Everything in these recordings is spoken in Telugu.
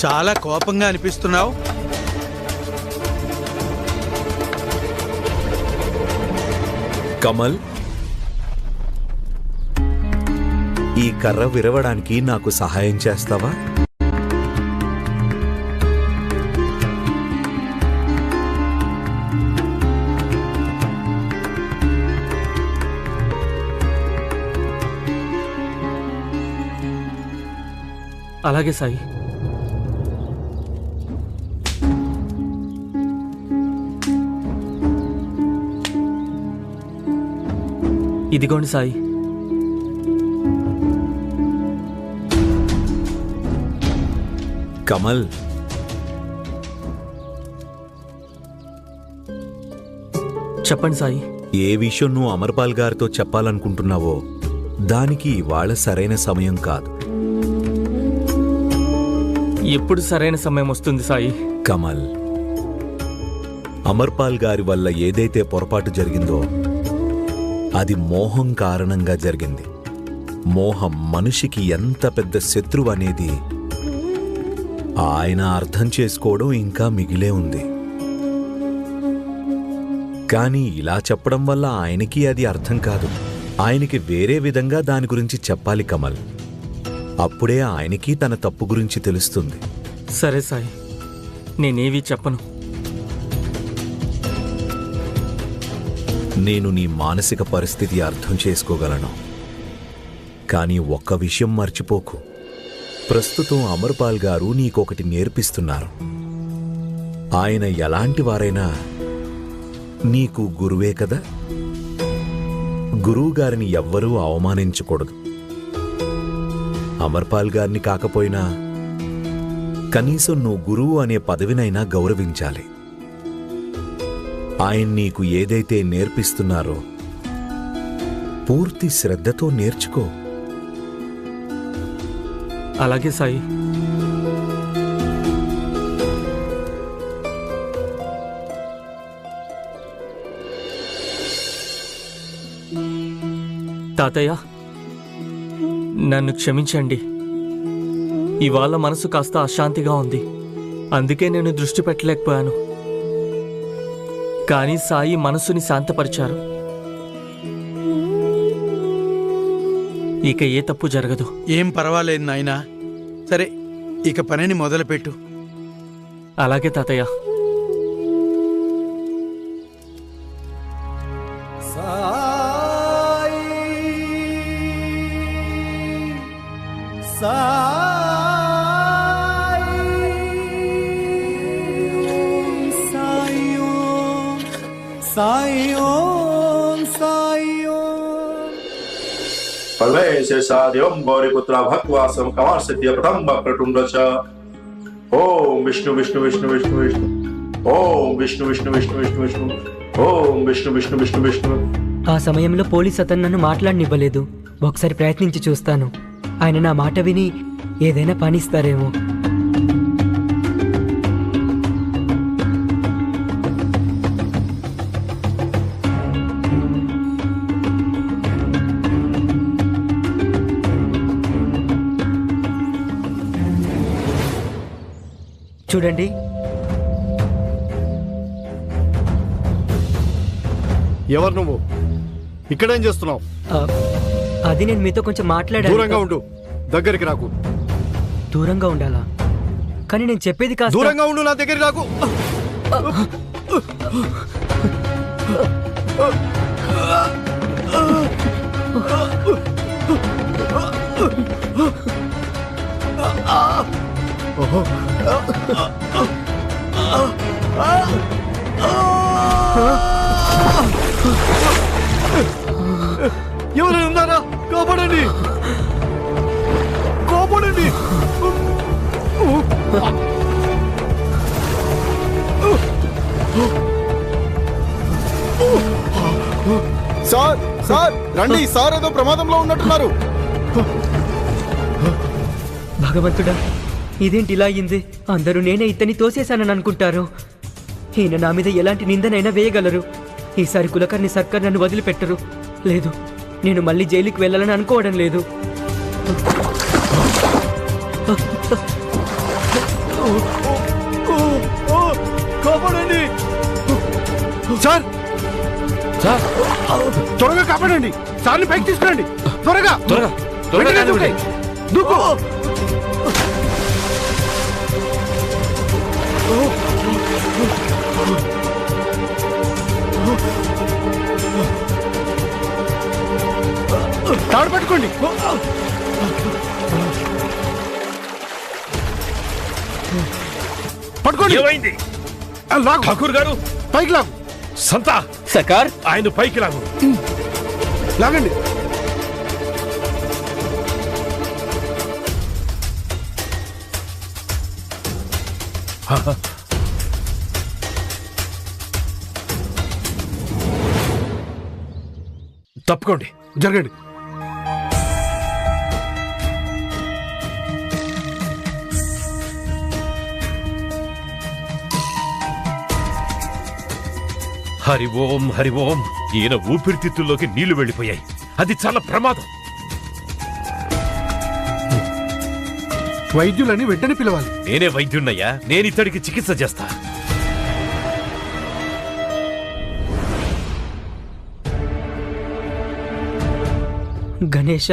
చాలా కోపంగా అనిపిస్తున్నావు. కమల్, ఈ కర్ర విరవడానికి నాకు సహాయం చేస్తావా? అలాగే సాయి. ఇదిగోండి సాయి. కమల్, చెప్పండి సాయి. ఏ విషయం నువ్వు అమర్పాల్ గారితో చెప్పాలనుకుంటున్నావో దానికి ఇవాళ సరైన సమయం కాదు. ఎప్పుడు సరైన సమయం వస్తుంది సాయి? కమల్, అమర్పాల్ గారి వల్ల ఏదైతే పొరపాటు జరిగిందో అది మోహం కారణంగా జరిగింది. మోహం మనిషికి ఎంత పెద్ద శత్రువు అనేది ఆయన అర్థం చేసుకోవడం ఇంకా మిగిలే ఉంది. కానీ ఇలా చెప్పడం వల్ల ఆయనకి అది అర్థం కాదు. ఆయనకి వేరే విధంగా దాని గురించి చెప్పాలి కమల్. అప్పుడే ఆయనకి తన తప్పు గురించి తెలుస్తుంది. సరే సాయి, నేనేవి చెప్పను. నేను నీ మానసిక పరిస్థితి అర్థం చేసుకోగలను. కానీ ఒక్క విషయం మర్చిపోకు. ప్రస్తుతం అమర్పాల్ గారు నీకొకటి నేర్పిస్తున్నారు. ఆయన ఎలాంటి వారైనా నీకు గురువే కదా. గురువు గారిని ఎవ్వరూ అవమానించకూడదు. అమర్పాల్ గారిని కాకపోయినా కనీసం నువ్వు గురువు అనే పదవినైనా గౌరవించాలి. ఆయన నీకు ఏదైతే నేర్పిస్తున్నారో పూర్తి శ్రద్ధతో నేర్చుకో. అలాగే సాయి. తాతయ్య, నన్ను క్షమించండి. ఇవాళ మనసు కాస్త అశాంతిగా ఉంది, అందుకే నేను దృష్టి పెట్టలేకపోయాను. కానీ సాయి మనసుని శాంతపరిచారు. ఇక ఏ తప్పు జరగదు. ఏం పర్వాలేదు నాయనా. సరే, ఇక పనిని మొదలుపెట్టు. అలాగే తాతయ్య. పరమేశ్వరం గౌరీపుత్ర భక్వాసం కమార్సిద్ధ్య ప్రథమ వక్రతుండచ. ఓం విష్ణు విష్ణు విష్ణు విష్ణు విష్ణు. ఓం విష్ణు విష్ణు విష్ణు విష్ణు విష్ణు. ఓం విష్ణు విష్ణు విష్ణు విష్ణు. ఆ సమయంలో పోలీస్ అతను నన్ను మాట్లాడనివ్వలేదు. ఒకసారి ప్రయత్నించి చూస్తాను. ఆయన నా మాట విని ఏదైనా పనిస్తారేమో. చూడండి, ఎవరు నువ్వు? ఇక్కడేం చేస్తున్నావు? అది నేను మీతో కొంచెం మాట్లాడాను. దూరంగా ఉండు, దగ్గరికి రాకు. దూరంగా ఉండాలా? కానీ నేను చెప్పేది కాదు. దూరంగా ఉండు, నా దగ్గరికి రాకు. ఎవరైనా ఉన్నారా? కాపాడండి, కాపాడండి. సార్, సార్ రండి. సార్ ఏదో ప్రమాదంలో ఉన్నట్టున్నారు. భగవంతుడా, ఇదేంటి ఇలా అయింది? అందరూ నేనే ఇతన్ని తోసేశానని అనుకుంటారు. ఈయన నా మీద ఎలాంటి నిందనైనా వేయగలరు. ఈసారి కులకర్ణి సర్కార్ నన్ను వదిలిపెట్టరు. లేదు, నేను మళ్ళీ జైలుకి వెళ్ళాలని అనుకోవడం లేదు. కాపాడండి సార్ సార్ త్వరగా కాపాడండి సార్ని పైకి తీసుకురండి త్వరగా త్వరగా త్వరగా కానివ్వండి. దూకు తాడు పట్టుకోండి పట్టుకోండి ఏమైంది లాగు ఠాకూర్ గారు? పైకి లాగు సంతా సర్కార్ ఆయన పైకి లాగు. లాగండి తప్పుకోండి. జరగండి హరి ఓం హరి ఓం. ఈయన ఊపిరితిత్తుల్లోకి నీళ్లు వెళ్ళిపోయాయి. అది చాలా ప్రమాదం. వైద్యులని వెంటనే పిలవాలి నేనే వైద్యున్నయ్యా. నేను ఇతడికి చికిత్స చేస్తా. గణేష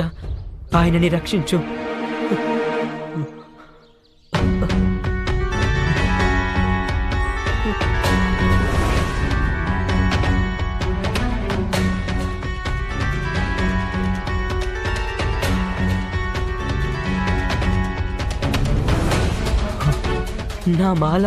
ఆయనని రక్షించు. నా మాల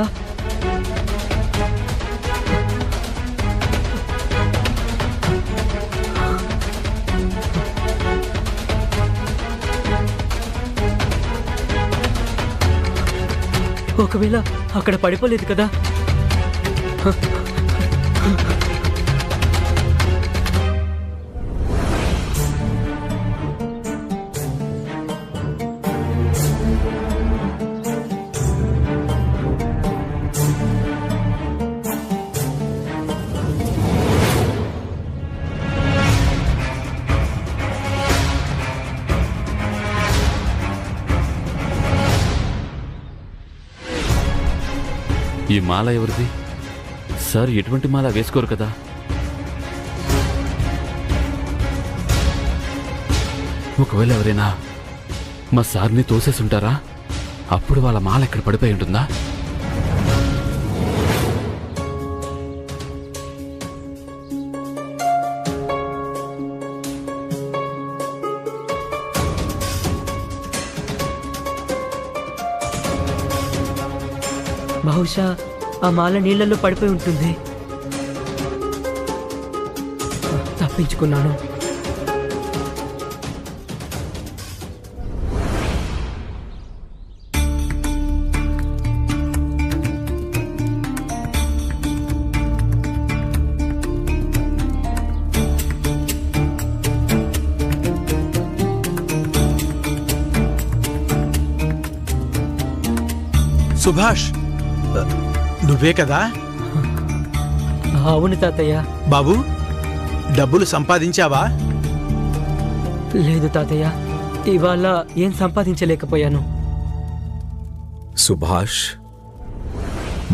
ఒకవేళ అక్కడ పడిపోలేదు కదా? ఈ మాల ఎవరిది? సార్ ఎటువంటి మాల వేసుకోరు కదా? ఒకవేళ ఎవరైనా మా సార్ని తోసేసుంటారా? అప్పుడు వాళ్ళ మాల ఎక్కడ పడిపోయి ఉంటుందా? బహుశా ఆ మాల నీళ్లలో పడిపోయి ఉంటుంది. తప్పించుకున్నాను. సుభాష్ నువ్వే కదా? అవును తాతయ్య. బాబు డబ్బులు సంపాదించావా? లేదు తాతయ్య, ఇవాళ ఏం సంపాదించలేకపోయాను. సుభాష్,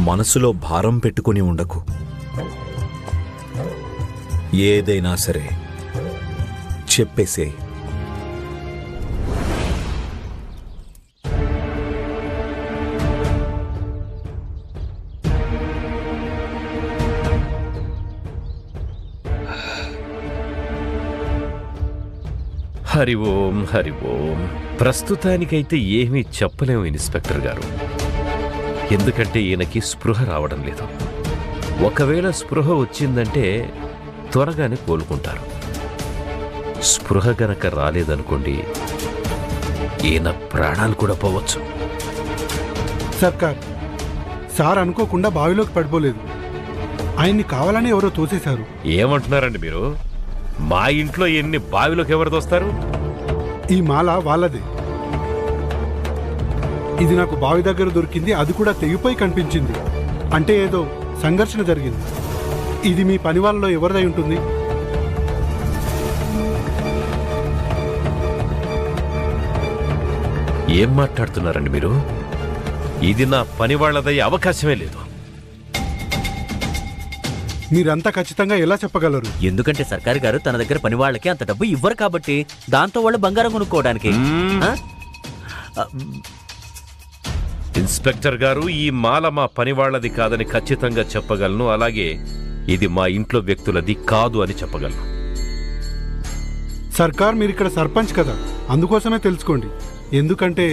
మనసులో భారం పెట్టుకుని ఉండకు. ఏదైనా సరే చెప్పేసే. హరి ఓం హరి ఓం. ప్రస్తుతానికైతే ఏమీ చెప్పలేము ఇన్స్పెక్టర్ గారు. ఎందుకంటే ఈయనకి స్పృహ రావడం లేదు. ఒకవేళ స్పృహ వచ్చిందంటే త్వరగానే కోలుకుంటారు. స్పృహ గనక రాలేదనుకోండి, ఈయన ప్రాణాలు కూడా పోవచ్చు. సర్కార్, సార్ అనుకోకుండా బావిలోకి పడిపోలేదు. ఆయన్ని కావాలని ఎవరో తోసేశారు. ఏమంటున్నారండి మీరు? మా ఇంట్లో ఎన్ని బావిలోకి ఎవరు తోస్తారు? ఈ మాల వాళ్ళదే. ఇది నాకు బావి దగ్గర దొరికింది, అది కూడా తెగిపోయి కనిపించింది. అంటే ఏదో సంఘర్షణ జరిగింది. ఇది మీ పని వాళ్ళలో ఎవరిదై ఉంటుంది? ఏం మాట్లాడుతున్నారండి మీరు? ఇది నా పని వాళ్ళదయ్యే అవకాశమే లేదు. మీరంతా ఖచ్చితంగా ఎలా చెప్పగలరు? ఎందుకంటే సర్కారు గారు తన దగ్గర పని వాళ్ళకి అంత డబ్బు ఇవ్వరు కాబట్టి, దాంతో వాళ్ళు బంగారం కొనుక్కోవడానికి. ఆ? ఇన్స్పెక్టర్ గారు, ఈ మాల మా పని వాళ్ళది కాదని ఖచ్చితంగా చెప్పగలను. అలాగే ఇది మా ఇంట్లో వ్యక్తులది కాదు అని చెప్పగలను. సర్కార్, మీరు ఇక్కడ సర్పంచ్ కదా, అందుకోసమే తెలుసుకోండి. ఎందుకంటే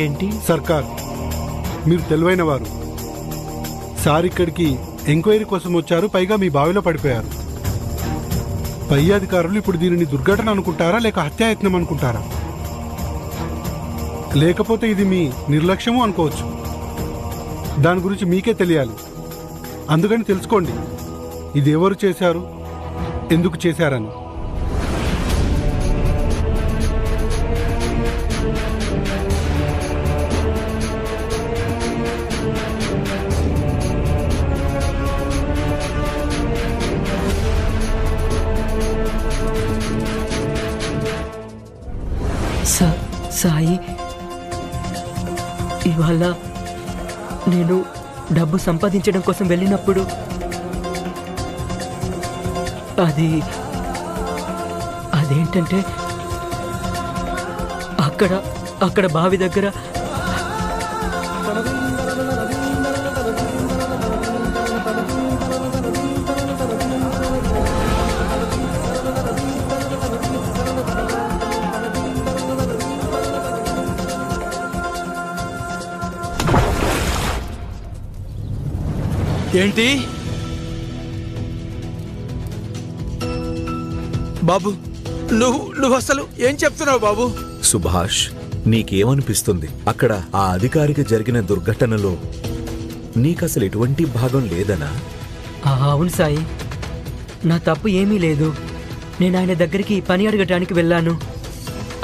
ఏంటి? సర్కార్, మీరు తెలివైన వారు. సార్ ఇక్కడికి ఎంక్వైరీ కోసం వచ్చారు, పైగా మీ బావిలో పడిపోయారు. పై అధికారులు ఇప్పుడు దీనిని దుర్ఘటన అనుకుంటారా లేక హత్యాయత్నం అనుకుంటారా? లేకపోతే ఇది మీ నిర్లక్ష్యము అనుకోవచ్చు. దాని గురించి మీకే తెలియాలి. అందుకని తెలుసుకోండి, ఇది ఎవరు చేశారు, ఎందుకు చేశారని. సాయి, ఇవాళ నేను డబ్బు సంపాదించడం కోసం వెళ్ళినప్పుడు అదేంటంటే అక్కడ బావి దగ్గర ఏంటి బాబు, నువ్వు అసలు ఏం చెప్తున్నావు బాబు? సుభాష్, నీకేమనిపిస్తుంది? అక్కడ ఆ అధికారికి జరిగిన దుర్ఘటనలో నీకసలు ఎటువంటి భాగం లేదనా? అవును సాయి, నా తప్పు ఏమీ లేదు. నేను ఆయన దగ్గరికి పని అడగటానికి వెళ్ళాను.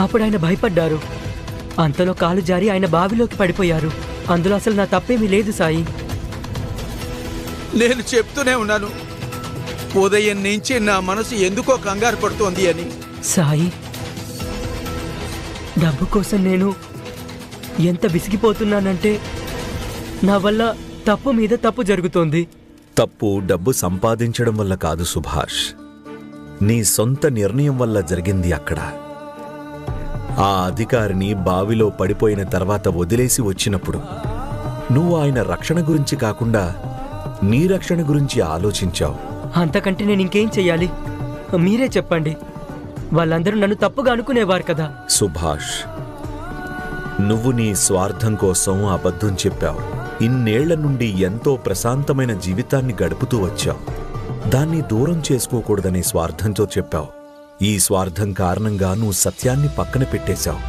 అప్పుడు ఆయన భయపడ్డారు. అంతలో కాలు జారి ఆయన బావిలోకి పడిపోయారు. అందులో అసలు నా తప్పేమీ లేదు సాయి. నేను చెప్తూనే ఉన్నాను, ఉదయం నుంచి నా మనసు ఎందుకో కంగారు పడుతోంది అని. సాయి, డబ్బు కోసం నేను ఎంత విసిగిపోతున్నానంటే నా వల్ల తప్పు మీద తప్పు జరుగుతోంది. తప్పు డబ్బు సంపాదించడం వల్ల కాదు సుభాష్, నీ సొంత నిర్ణయం వల్ల జరిగింది. అక్కడ ఆ అధికారిని బావిలో పడిపోయిన తర్వాత వదిలేసి వచ్చినప్పుడు నువ్వు ఆయన రక్షణ గురించి కాకుండా నీ రక్షణ గురించి ఆలోచించావు. అంతకంటే నేను ఇంకేం చెయ్యాలి? మీరే చెప్పండి. వాళ్ళందరూ నన్ను తప్పుగా అనుకునేవారు కదా. సుభాష్, నువ్వు నీ స్వార్థం కోసం అబద్ధం చెప్పావు. ఇన్నేళ్ల నుండి ఎంతో ప్రశాంతమైన జీవితాన్ని గడుపుతూ వచ్చావు. దాన్ని దూరం చేసుకోకూడదనే స్వార్థంతో చెప్పావు. ఈ స్వార్థం కారణంగా నువ్వు సత్యాన్ని పక్కన పెట్టేశావు,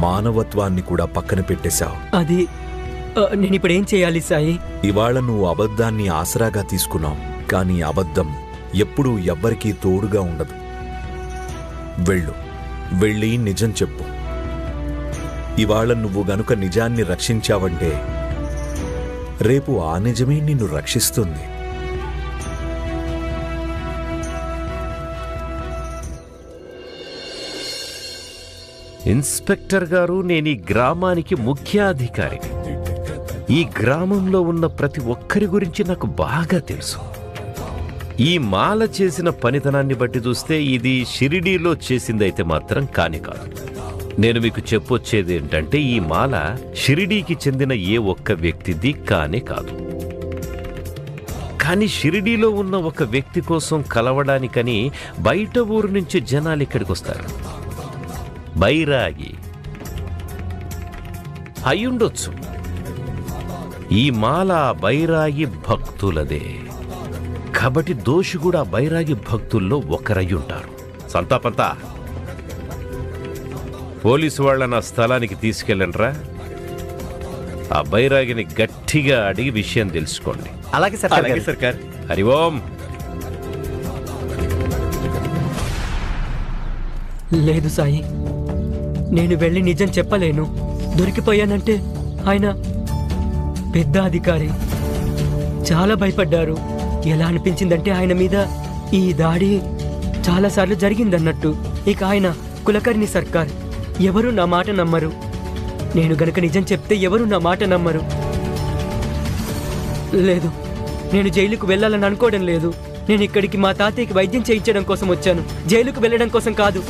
మానవత్వాన్ని కూడా పక్కన పెట్టేశావు. అది నేనిప్పుడేం చేయాలి సాయి? ఇవాళ నువ్వు అబద్ధాన్ని ఆసరాగా తీసుకున్నావు, కానీ అబద్ధం ఎప్పుడూ ఎవ్వరికీ తోడుగా ఉండదు. వెళ్ళి నిజం చెప్పు. ఇవాళ నువ్వు గనుక నిజాన్ని రక్షించావంటే రేపు ఆ నిజమే నిన్ను రక్షిస్తుంది. ఇన్స్పెక్టర్ గారు, నేను ఈ గ్రామానికి ముఖ్యాధికారిని. ఈ గ్రామంలో ఉన్న ప్రతి ఒక్కరి గురించి నాకు బాగా తెలుసు. ఈ మాల చేసిన పనితనాన్ని బట్టి చూస్తే ఇది షిరిడీలో చేసిందైతే మాత్రం కాని కాదు. నేను మీకు చెప్పొచ్చేది ఏంటంటే, ఈ మాల షిరిడీకి చెందిన ఏ ఒక్క వ్యక్తిది కానే కాదు. కానీ షిరిడీలో ఉన్న ఒక వ్యక్తి కోసం కలవడానికని బయట ఊరు నుంచి జనాలు ఇక్కడికి వస్తారు. బైరాగి అయ్యుండొచ్చు. ఈ మాల బైరాగి భక్తులదే కాబట్టి దోషి కూడా బైరాగి భక్తుల్లో ఒకరయ్యుంటారు. సంతాపంతా పోలీసు వాళ్ళ నా స్థలానికి తీసుకెళ్ళండ్రా. ఆ బైరాగిని గట్టిగా అడిగి విషయం తెలుసుకోండి. అలాగే సర్కార్. హరి ఓం. లేదు సాయి, నేను వెళ్ళి నిజం చెప్పలేను. దొరికిపోయానంటే ఆయన పెద్ద అధికారి, చాలా భయపడ్డారు. ఎలా అనిపించిందంటే ఆయన మీద ఈ దాడి చాలాసార్లు జరిగిందన్నట్టు. ఇక ఆయన కులకర్ణి సర్కార్. ఎవరు నా మాట నమ్మరు. నేను గనక నిజం చెప్తే ఎవరు నా మాట నమ్మరు. లేదు, నేను జైలుకు వెళ్ళాలని అనుకోవడం లేదు. నేను ఇక్కడికి మా తాతయ్యకి వైద్యం చేయించడం కోసం వచ్చాను, జైలుకు వెళ్ళడం కోసం కాదు.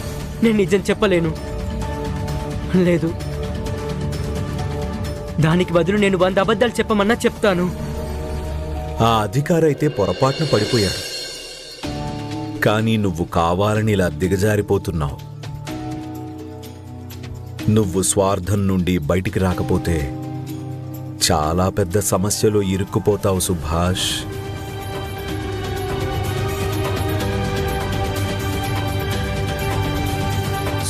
నేను నిజం చెప్పలేను. లేదు, దానికి బదులు నేను 100 అబద్ధాలు చెప్పమన్నా చెప్తాను. ఆ అధికారి అయితే పొరపాటున పడిపోయాడు. కానీ నువ్వు కావాలని ఇలా దిగజారిపోతున్నావు. నువ్వు స్వార్థం నుండి బయటికి రాకపోతే చాలా పెద్ద సమస్యలో ఇరుక్కుపోతావు సుభాష్.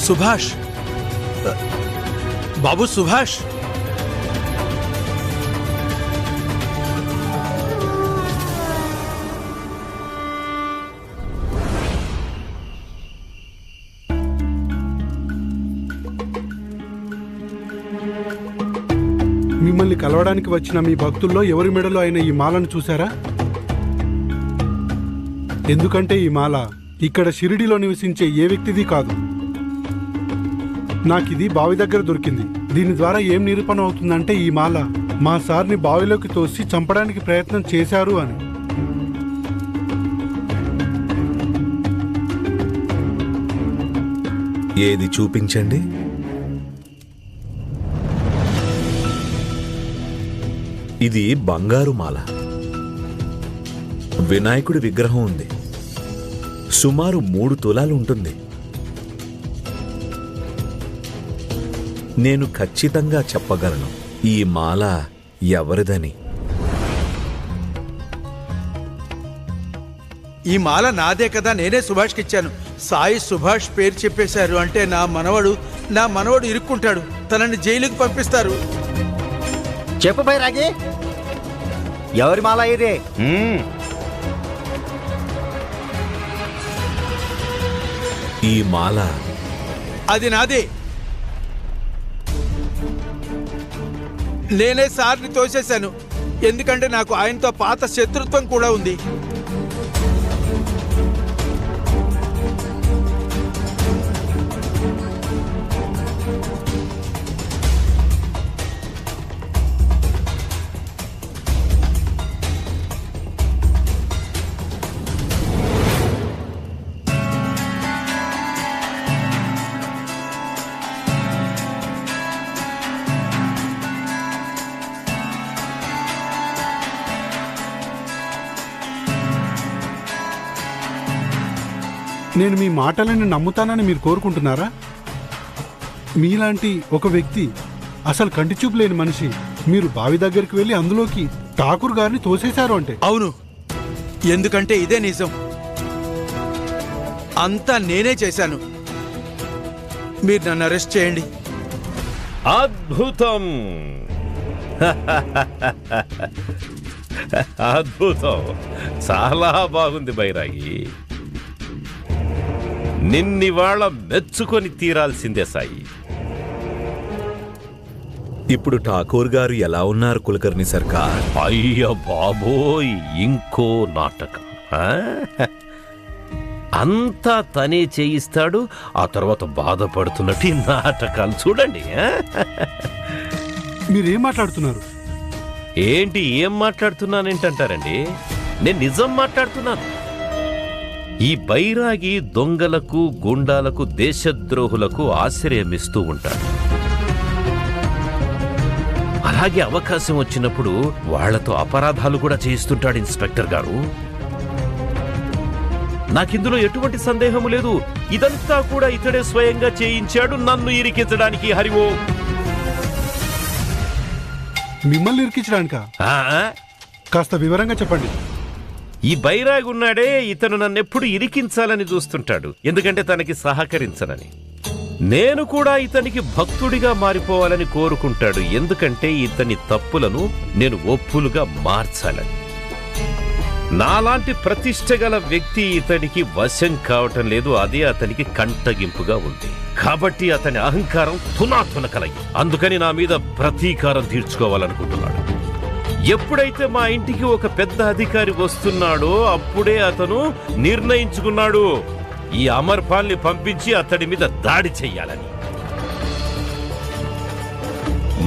సుభాష్, బాబు సుభాష్, మిమ్మల్ని కలవడానికి వచ్చిన మీ భక్తుల్లో ఎవరి మెడలో అయిన ఈ మాలను చూశారా? ఎందుకంటే ఈ మాల ఇక్కడ షిరిడిలో నివసించే ఏ వ్యక్తిది కాదు. నాకిది బావి దగ్గర దొరికింది. దీని ద్వారా ఏం నిరూపణ అవుతుందంటే ఈ మాల మా సార్ని బావిలోకి తోసి చంపడానికి ప్రయత్నం చేశారు అని. ఏది చూపించండి. ఇది బంగారు మాల. వినాయకుడి విగ్రహం ఉంది. సుమారు 3 తులాలు ఉంటుంది. నేను ఖచ్చితంగా చెప్పగలను ఈ మాల ఎవరిదని. ఈ మాల నాదే కదా, నేనే సుభాష్కి ఇచ్చాను. సాయి సుభాష్ పేరు చెప్పేశారు అంటే నా మనవడు ఇరుక్కుంటాడు. తనని జైలుకి పంపిస్తారు. చెప్పు బైరాగి, ఎవరి మాల ఇదే? ఈ మాల అది నాదే. నేనే సార్ని తోసేశాను. ఎందుకంటే నాకు ఆయనతో పాత శత్రుత్వం కూడా ఉంది. నేను మీ మాటలని నమ్ముతానని మీరు కోరుకుంటున్నారా? మీలాంటి ఒక వ్యక్తి, అసలు కంటి చూపు లేని మనిషి, మీరు బావి దగ్గరికి వెళ్ళి అందులోకి ఠాకూర్ గారిని తోసేశారు అంటే? అవును, ఎందుకంటే ఇదే నిజం. అంతా నేనే చేశాను. మీరు నన్ను అరెస్ట్ చేయండి. అద్భుతం, అద్భుతం, చాలా బాగుంది బైరాగి. నిన్నివాళ మెచ్చుకొని తీరాల్సిందే సాయి. ఇప్పుడు ఠాకూర్ గారు ఎలా ఉన్నారు కులకర్ణి సర్కార్? అయ్య బాబోయ్, ఇంకో నాటకం. అంతా తనే చేయిస్తాడు, ఆ తర్వాత బాధపడుతున్నట్టు ఈ నాటకాలు చూడండి. మీరేం మాట్లాడుతున్నారు? ఏంటి ఏం మాట్లాడుతున్నానేంటంటారండి? నేను నిజం మాట్లాడుతున్నాను. ఈ బైరాగి దొంగలకు, గుండాలకు, దేశద్రోహులకు ఆశ్రయమిస్తూ ఉంటాడు. అలాగే అవకాశం వచ్చినప్పుడు వాళ్లతో అపరాధాలు కూడా చేయిస్తుంటాడు ఇన్స్పెక్టర్ గారు. నాకిందులో ఎటువంటి సందేహం లేదు. ఇదంతా కూడా ఇతడే స్వయంగా చేయించాడు నన్ను ఇరికించడానికి. హరివో, మిమ్మల్ని ఇరికించడానికా? కాస్త వివరంగా చెప్పండి. ఈ బైరాగి ఉన్నాడే, ఇతను నన్నెప్పుడు ఇరికించాలని చూస్తుంటాడు. ఎందుకంటే తనకి సహకరించనని. నేను కూడా ఇతనికి భక్తుడిగా మారిపోవాలని కోరుకుంటాడు. ఎందుకంటే ఇతని తప్పులను నేను ఒప్పులుగా మార్చాలని. నాలాంటి ప్రతిష్ట గల వ్యక్తి ఇతనికి వశం కావటం లేదు. అదే అతనికి కంటగింపుగా ఉంది. కాబట్టి అతని అహంకారం తునాతునకలయ్యి, అందుకని నా మీద ప్రతీకారం తీర్చుకోవాలనుకుంటున్నాడు. ఎప్పుడైతే మా ఇంటికి ఒక పెద్ద అధికారి వస్తున్నాడో అప్పుడే అతను నిర్ణయించుకున్నాడు, ఈ అమర్పాల్ని పంపించి అతడి మీద దాడి చెయ్యాలని.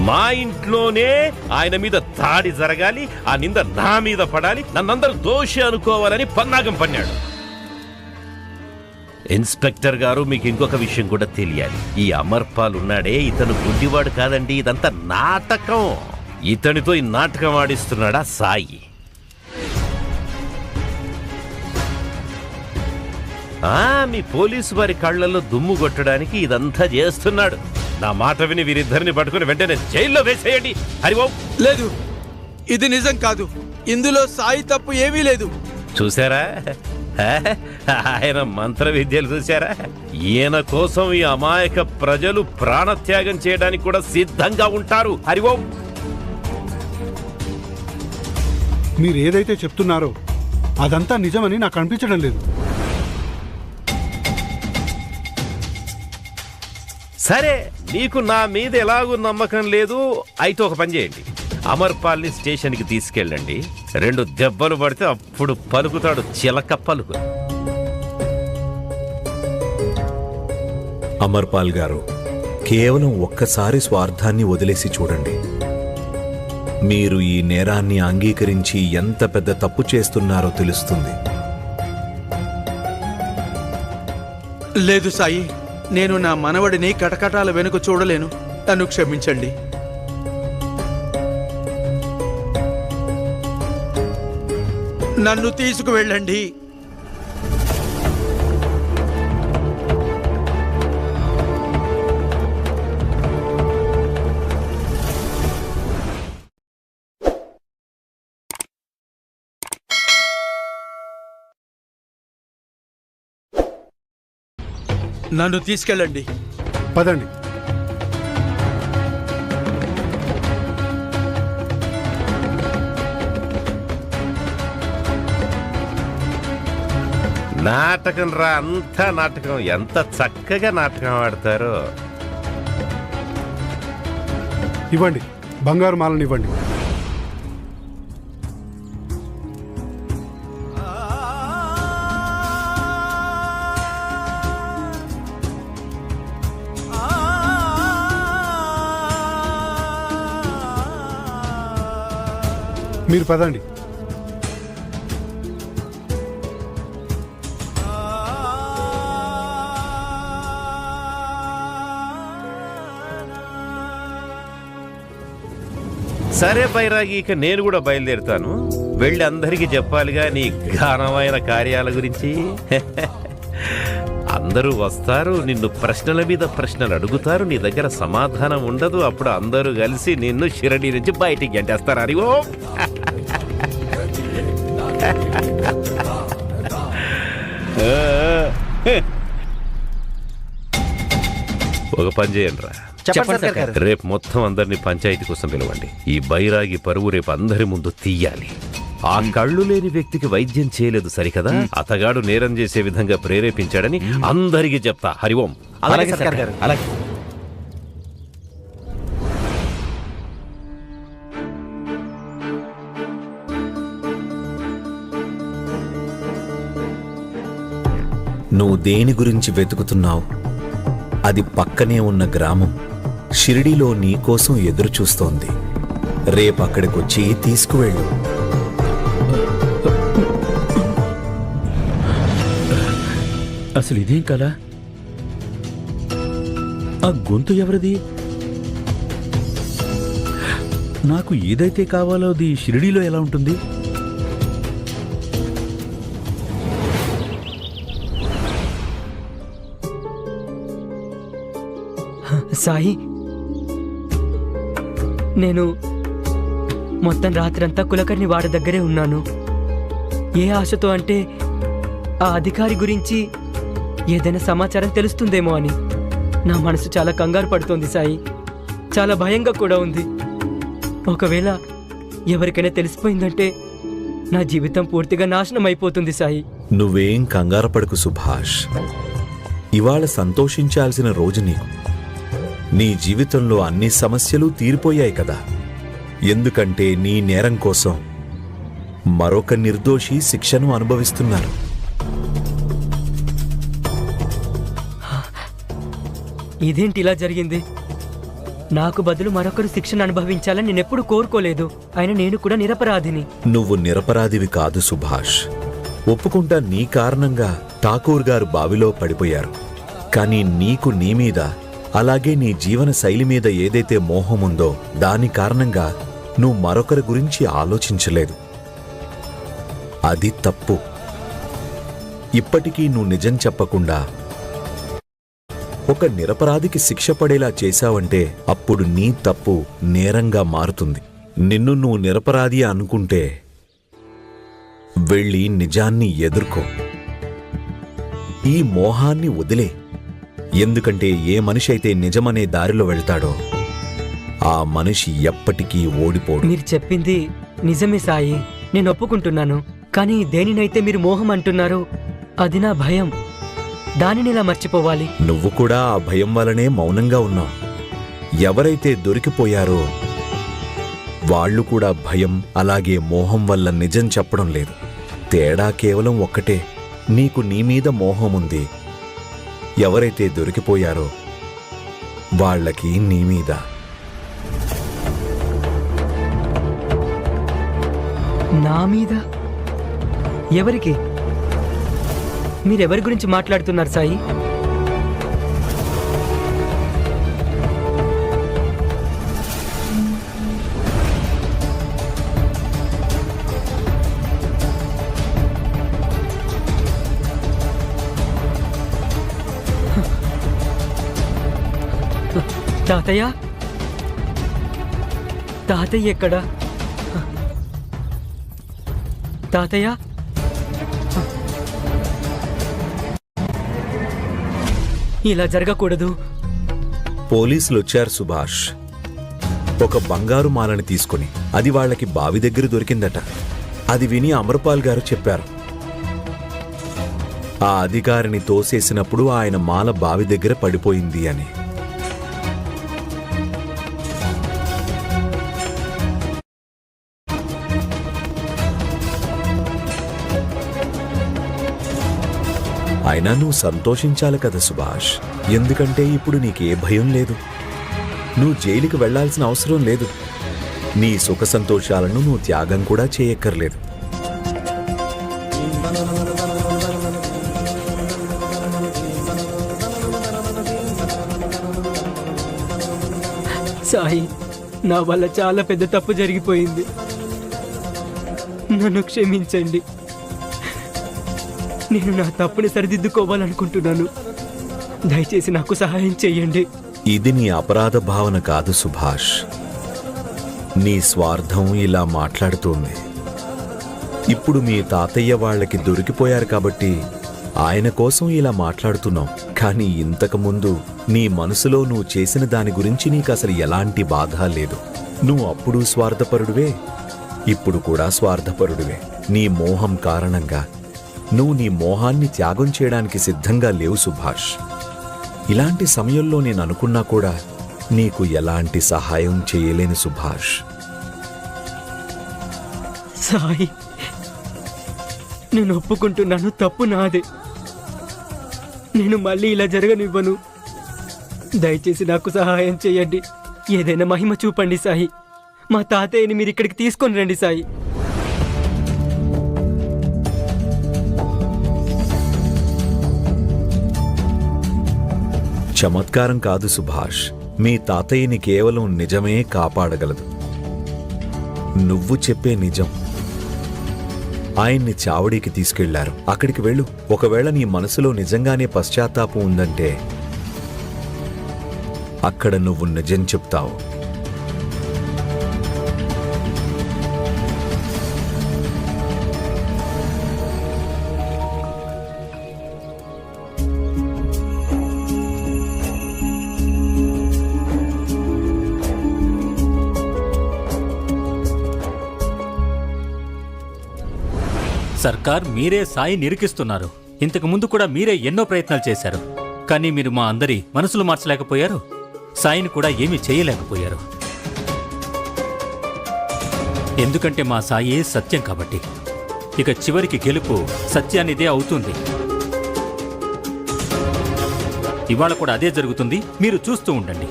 మా ఇంట్లోనే ఆయన మీద దాడి జరగాలి, ఆ నింద నా మీద పడాలి, నన్నందరూ దోషి అనుకోవాలని పన్నాగం పన్నాడు. ఇన్స్పెక్టర్ గారు, మీకు ఇంకొక విషయం కూడా తెలియాలి. ఈ అమర్పాల్ ఉన్నాడే, ఇతను గుడ్డివాడు కాదండి, ఇదంతా నాటకం. ఇతనితో ఈ నాటకం ఆడిస్తున్నాడా సాయి. మీ పోలీసు వారి కళ్ళల్లో దుమ్ము కొట్టడానికి ఇదంతా చేస్తున్నాడు. నా మాట విని వీరిద్దరిని పట్టుకుని వెంటనే జైల్లో వేసేయండి. హరి ఓం. లేదు, ఇది నిజం కాదు. ఇందులో సాయి తప్పు ఏమీ లేదు. చూసారా ఆయన మంత్ర విద్యలు, చూసారా? ఈయన కోసం ఈ అమాయక ప్రజలు ప్రాణత్యాగం చేయడానికి కూడా సిద్ధంగా ఉంటారు. హరి ఓం. మీరు ఏదైతే చెప్తున్నారో అదంతా నిజమని నాకు అనిపించడం లేదు. సరే, నీకు నా మీద ఎలాగూ నమ్మకం లేదు అయితే ఒక పని చేయండి. అమర్పాల్ని స్టేషన్కి తీసుకెళ్ళండి. 2 దెబ్బలు పడితే అప్పుడు పలుకుతాడు చిలక పలుకు. అమర్పాల్ గారు, కేవలం ఒక్కసారి స్వార్థాన్ని వదిలేసి చూడండి. మీరు ఈ నేరాన్ని అంగీకరించి ఎంత పెద్ద తప్పు చేస్తున్నారో తెలుస్తుంది. లేదు సాయి, నేను నా మనవడిని కటకటాల వెనుక చూడలేను. నన్ను క్షమించండి. నన్ను తీసుకువెళ్ళండి. నన్ను తీసుకెళ్ళండి. పదండి. నాటకం రా, అంతా నాటకం. ఎంత చక్కగా నాటకం ఆడతారో. ఇవ్వండి, బంగారు మాలను ఇవ్వండి. మీరు పదండి. సరే బైరాగి, ఇక నేను కూడా బయలుదేరుతాను. వెళ్ళి అందరికీ చెప్పాలిగా నీ ఘనమైన కార్యాల గురించి. అందరూ వస్తారు, నిన్ను ప్రశ్నల మీద ప్రశ్నలు అడుగుతారు, నీ దగ్గర సమాధానం ఉండదు. అప్పుడు అందరూ కలిసి నిన్ను షిరడీ నుంచి బయటికి గంటేస్తారు. హరి ఓం. ఒక పని చేయండి రా. రేపు మొత్తం అందరినీ పంచాయతీ కోసం పిలవండి. ఈ బైరాగి పరువు రేపు అందరి ముందు తీయాలి. ఆ కళ్ళు లేని వ్యక్తికి వైద్యం చేయలేదు సరికదా, అతగాడు నేరం చేసే విధంగా ప్రేరేపించాడని అందరికీ చెప్తా. హరి ఓం. నువ్వు దేని గురించి వెతుకుతున్నావు? అది పక్కనే ఉన్న గ్రామం షిరిడీలో నీకోసం ఎదురు చూస్తోంది. రేపక్కడికొచ్చి తీసుకువెళ్ళు. అసలు ఇదేం కల? ఆ గొంతు ఎవరిది? నాకు ఏదైతే కావాలో అది షిరిడీలో ఎలా ఉంటుంది? సాయి, నేను మొత్తం రాత్రంతా కులకర్ణి వాడి దగ్గరే ఉన్నాను. ఏ ఆశతో అంటే ఆ అధికారి గురించి ఏదైనా సమాచారం తెలుస్తుందేమో అని. నా మనసు చాలా కంగారు పడుతోంది సాయి, చాలా భయంగా కూడా ఉంది. ఒకవేళ ఎవరికైనా తెలిసిపోయిందంటే నా జీవితం పూర్తిగా నాశనం అయిపోతుంది సాయి. నువ్వేం కంగారు పడకు సుభాష్. ఇవాళ సంతోషించాల్సిన రోజు నీకు. నీ జీవితంలో అన్ని సమస్యలు తీరిపోయాయి కదా. ఎందుకంటే నీ నేరం కోసం మరొక నిర్దోషి శిక్షను అనుభవిస్తున్నారు. ఇదేంటి ఇలా జరిగింది? నాకు బదులు మరొకరు శిక్షను అనుభవించాలని నేనెప్పుడు కోరుకోలేదు. అయినా నేను కూడా నిరపరాధిని. నువ్వు నిరపరాధివి కాదు సుభాష్. ఒప్పుకుంటా, నీ కారణంగా ఠాకూర్ గారు బావిలో పడిపోయారు. కానీ నీకు నీ మీద, అలాగే నీ జీవన శైలి మీద ఏదైతే మోహముందో దాని కారణంగా నువ్వు మరొకరి గురించి ఆలోచించలేదు. అది తప్పు. ఇప్పటికీ నువ్వు నిజం చెప్పకుండా ఒక నిరపరాధికి శిక్ష పడేలా చేశావంటే అప్పుడు నీ తప్పు నేరంగా మారుతుంది. నిన్ను నువ్వు నిరపరాధి అనుకుంటే వెళ్ళి నిజాన్ని ఎదుర్కో. ఈ మోహాన్ని వదిలే. ఎందుకంటే ఏ మనిషి అయితే నిజమనే దారిలో వెళ్తాడో ఆ మనిషి ఎప్పటికీ ఓడిపోడు. మీరు చెప్పింది నిజమే సాయి, నేను ఒప్పుకుంటున్నాను. కానీ దేనినైతే మీరు మోహం అంటున్నారు అది నా భయం. దానిని ఇలా మర్చిపోవాలి. నువ్వు కూడా ఆ భయం వలనే మౌనంగా ఉన్నావు. ఎవరైతే దొరికిపోయారో వాళ్ళు కూడా భయం అలాగే మోహం వల్ల నిజం చెప్పడం లేదు. తేడా కేవలం ఒక్కటే, నీకు నీ మీద మోహముంది. ఎవరైతే దొరికిపోయారో వాళ్ళకి నీ మీద. నా మీద? ఎవరికి? మీరెవరి గురించి మాట్లాడుతున్నారు సాయి? తాతయ్య? తాతయ్య ఎక్కడా? తాతయ్య? ఇలా జరగకూడదు. పోలీసులు వచ్చారు సుభాష్. ఒక బంగారు మాలని తీసుకుని, అది వాళ్ళకి బావి దగ్గర దొరికిందట. అది విని అమర్పాల్ గారు చెప్పారు. ఆ అధికారిని తోసేసినప్పుడు ఆయన మాల బావి దగ్గర పడిపోయింది అని. అయినా నువ్వు సంతోషించాలి కదా సుభాష్. ఎందుకంటే ఇప్పుడు నీకే భయం లేదు. నువ్వు జైలుకి వెళ్లాల్సిన అవసరం లేదు. నీ సుఖ సంతోషాలను నువ్వు త్యాగం కూడా చేయక్కర్లేదు. సాయి, నా వల్ల చాలా పెద్ద తప్పు జరిగిపోయింది. నన్ను క్షమించండి. నేను నా తప్పుని సరిదిద్దుకోవాలనుకుంటున్నాను. దయచేసి నాకు సహాయం చేయండి. ఇది నీ అపరాధ భావన కాదు సుభాష్. నీ స్వార్థం ఇలా మాట్లాడుతోంది. ఇప్పుడు మీ తాతయ్య వాళ్ళకి దొరికిపోయారు కాబట్టి ఆయన కోసం ఇలా మాట్లాడుతున్నావు. కానీ ఇంతకుముందు నీ మనసులో నువ్వు చేసిన దాని గురించి నీకసలు ఎలాంటి బాధ లేదు. నువ్వు అప్పుడు స్వార్థపరుడివే, ఇప్పుడు కూడా స్వార్థపరుడివే. నీ మోహం కారణంగా నువ్వు నీ మోహాన్ని త్యాగం చేయడానికి సిద్ధంగా లేవు సుభాష్. ఇలాంటి సమయంలో నేను అనుకున్నా కూడా నీకు ఎలాంటి సహాయం చేయలేను సుభాష్. సాయి, నేను ఒప్పుకుంటున్నాను, తప్పు నాదే. నేను మళ్ళీ ఇలా జరగనివ్వను. దయచేసి నాకు సహాయం చేయండి. ఏదైనా మహిమ చూపండి సాయి. మా తాతయ్యని మీరు ఇక్కడికి తీసుకొని రండి సాయి. చమత్కారం కాదు సుభాష్. మీ తాతయ్యని కేవలం నిజమే కాపాడగలదు. నువ్వు చెప్పే నిజం. ఆయన్ని చావడికి తీసుకెళ్లారు. అక్కడికి వెళ్ళు. ఒకవేళ నీ మనసులో నిజంగానే పశ్చాత్తాపం ఉందంటే అక్కడ నువ్వు నిజం చెప్తావు. సర్కార్, మీరే సాయి నిరికిస్తున్నారు. ఇంతకు ముందు కూడా మీరే ఎన్నో ప్రయత్నాలు చేశారు. కానీ మీరు మా అందరి మనసులు మార్చలేకపోయారు. సాయిని కూడా ఏమీ చేయలేకపోయారు. ఎందుకంటే మా సాయే సత్యం కాబట్టి. ఇక చివరికి గెలుపు సత్యానిదే అవుతుంది. ఇవాళ కూడా అదే జరుగుతుంది, మీరు చూస్తూ ఉండండి.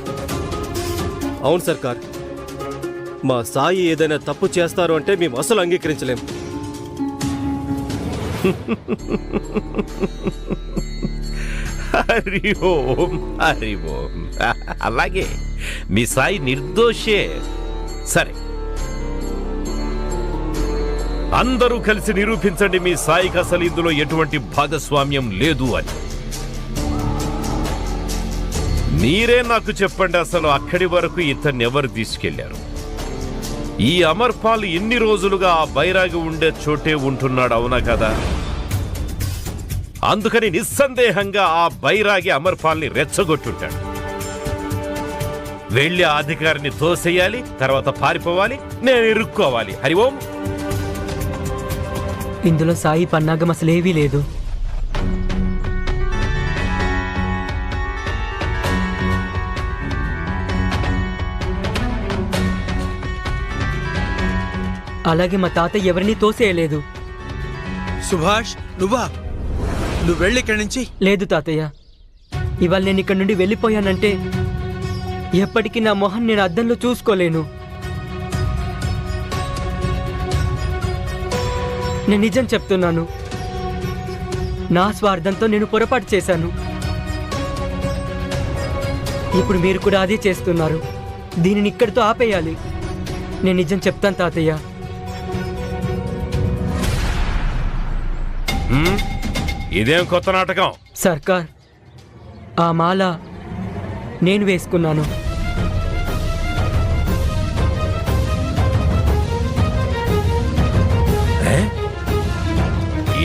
అవును సర్కార్, మా సాయి ఏదైనా తప్పు చేస్తారు అంటే మేము అసలు అంగీకరించలేం. హరి ఓం, హరి ఓం. అలాగే మీ సాయి నిర్దోషే. సరే, అందరూ కలిసి నిరూపించండి మీ సాయికి అసలు ఇందులో ఎటువంటి భాగస్వామ్యం లేదు అని. మీరే నాకు చెప్పండి, అసలు అక్కడి వరకు ఇతన్ని ఎవరు తీసుకెళ్లారు? ఈ అమర్పాల్ ఇన్ని రోజులుగా ఆ బైరాగి ఉండే చోటే ఉంటున్నాడు, అవునా కదా? అందుకని నిస్సందేహంగా ఆ బైరాగి అమర్పాల్ని రెచ్చగొట్టుంటాడు. వెళ్ళి ఆ అధికారిని తోసేయాలి, తర్వాత పారిపోవాలి, నేను ఇరుక్కోవాలి. హరి ఓం. ఇందులో సాయి పన్నాగం అసలేవీ లేదు. అలాగే మా తాతయ్య ఎవరిని తోసేయలేదు. సుభాష్, నువ్వు వెళ్ళి ఇక్కడి నుంచి. లేదు తాతయ్య, ఇవాళ నేను ఇక్కడి నుండి వెళ్ళిపోయానంటే ఎప్పటికీ నా మొహం నేను అద్దంలో చూసుకోలేను. నేను నిజం చెప్తున్నాను, నా స్వార్థంతో నేను పొరపాటు చేశాను. ఇప్పుడు మీరు కూడా అదే చేస్తున్నారు. దీనిని ఇక్కడితో ఆపేయాలి. నేను నిజం చెప్తాను తాతయ్య. ఇదేం కొత్త నాటకం? సర్కార్, ఆ మాల నేను వేసుకున్నాను.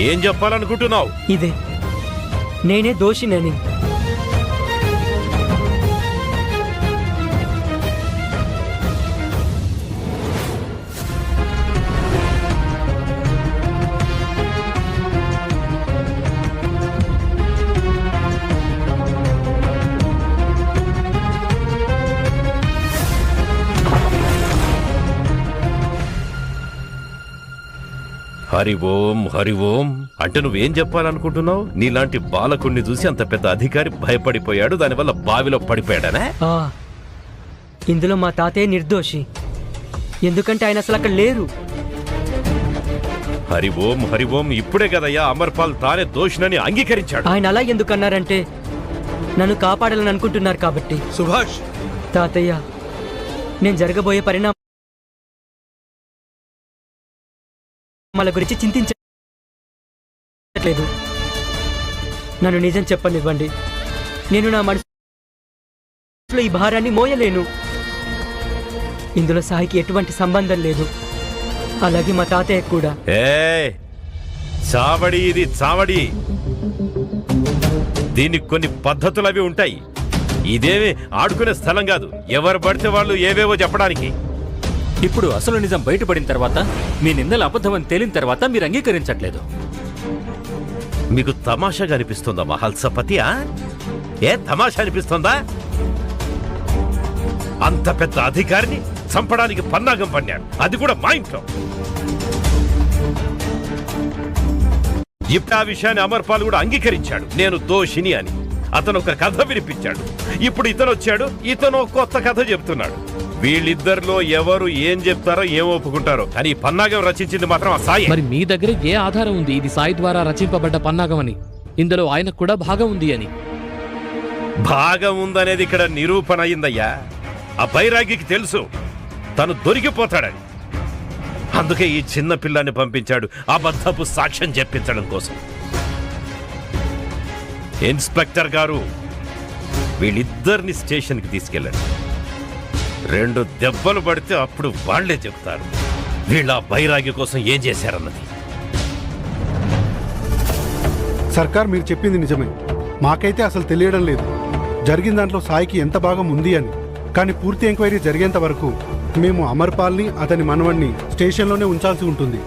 ఏం చెప్పాలనుకుంటున్నావు? ఇదే, నేనే దోషినని. హరి ఓం, హరి ఓం అంటే నువ్వేం చెప్పాలనుకుంటున్నావు? నీలాంటి బాలకుణ్ణి చూసి అంత పెద్ద అధికారి భయపడిపోయాడు, దానివల్ల బావిలో పడిపోయాడనే? ఇందులో మా తాతయ్య నిర్దోషి, ఎందుకంటే ఆయన అసలు అక్కడ లేరు. హరి ఓం, హరి ఓం. ఇప్పుడే కదయ్యా అమర్పాల్ తానే దోషినని అంగీకరించాడు. ఆయన అలా ఎందుకన్నారంటే నన్ను కాపాడాలని అనుకుంటున్నారు కాబట్టి. సుభాష్, తాతయ్య, నేను జరగబోయే పరిణామాల గురించి చింతించట్లేదు. నన్ను నిజం చెప్పనివ్వండి. నేను నా మనసులో ఈ భారాన్ని మోయలేను. ఇందులో సాయికి ఎటువంటి సంబంధం లేదు, అలాగే మా తాతయ్య కూడా. చావడి, ఇది చావడి. దీనికి కొన్ని పద్ధతులు అవి ఉంటాయి. ఇదేమి ఆడుకునే స్థలం కాదు, ఎవరు పడితే వాళ్ళు ఏవేవో చెప్పడానికి. ఇప్పుడు అసలు నిజం బయటపడిన తర్వాత, మీ నిందలు అబద్ధమని తేలిన తర్వాత మీరు అంగీకరించట్లేదు. మీకు తమాషాగా అనిపిస్తుందా మహల్సపతి? ఏ తమాషా అనిపిస్తుందా? అంత పెద్ద అధికారిని చంపడానికి పన్నాగం పన్నాడు, అది కూడా మా ఇంట్లో. ఇప్పుడు ఆ విషయాన్ని అమర్పాల్ కూడా అంగీకరించాడు, నేను దోషిని అని. అతను ఒక కథ వినిపించాడు. ఇప్పుడు ఇతను వచ్చాడు, ఇతను కొత్త కథ చెప్తున్నాడు. వీళ్ళిద్దరిలో ఎవరు ఏం చెప్తారో ఏం ఒప్పుకుంటారో, కానీ పన్నాగం రచించింది మాత్రం ఆ సాయి. మరి మీ దగ్గర ఏ ఆధారం ఉంది ఇది సాయి ద్వారా రచింపబడ్డ పన్నాగం అని? ఇందులో ఆయనకు కూడా భాగం ఉంది అని. భాగం ఉందనేది ఇక్కడ నిరూపణ అయిందయ్యా. ఆ బైరాగికి తెలుసు తను దొరికిపోతాడని. అందుకే ఈ చిన్న పిల్లాన్ని పంపించాడు అబద్ధపు సాక్ష్యం చెప్పించడం కోసం. ఇన్స్పెక్టర్ గారు, వీళ్ళిద్దరిని స్టేషన్కి తీసుకెళ్ళండి. 2 దెబ్బలు పడితే అప్పుడు వాళ్లే చెప్తారు వీళ్ళ బైరాగి కోసం ఏం చేశారన్నది. సర్కార్, మీరు చెప్పింది నిజమే. మాకైతే అసలు తెలియడం లేదు జరిగిన దాంట్లో సాయికి ఎంత భాగం ఉంది అని. కానీ పూర్తి ఎంక్వైరీ జరిగేంత వరకు మేము అమర్పాల్ని, అతని మనవణ్ణి స్టేషన్లోనే ఉంచాల్సి ఉంటుంది.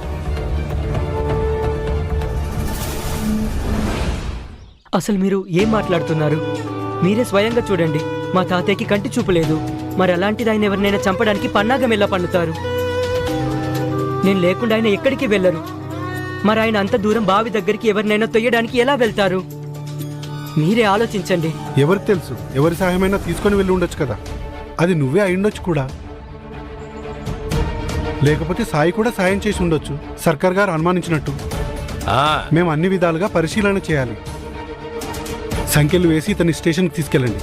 అసలు మీరు ఏం మాట్లాడుతున్నారు? మీరే స్వయంగా చూడండి, మా తాతయ్యకి కంటి చూపు లేదు. మరి అలాంటిది ఆయన ఎవరినైనా చంపడానికి పన్నాగం ఎలా పన్నుతారు? నేను లేకుండా ఆయన ఎక్కడికి వెళ్ళరు. మరి ఆయన అంత దూరం బావి దగ్గరికి ఎవరినైనా తొయ్యడానికి ఎలా వెళ్తారు? మీరే ఆలోచించండి. ఎవరికి తెలుసు, ఎవరి సహాయమైనా తీసుకొని వెళ్ళి ఉండొచ్చు కదా. అది నువ్వే అయి ఉండొచ్చు కూడా. లేకపోతే సాయి కూడా సాయం చేసి ఉండొచ్చు, సర్కార్ గారు అనుమానించినట్టు. మేము అన్ని విధాలుగా పరిశీలన చేయాలి. సంఖ్యలు వేసి ఇతని స్టేషన్కి తీసుకెళ్ళండి.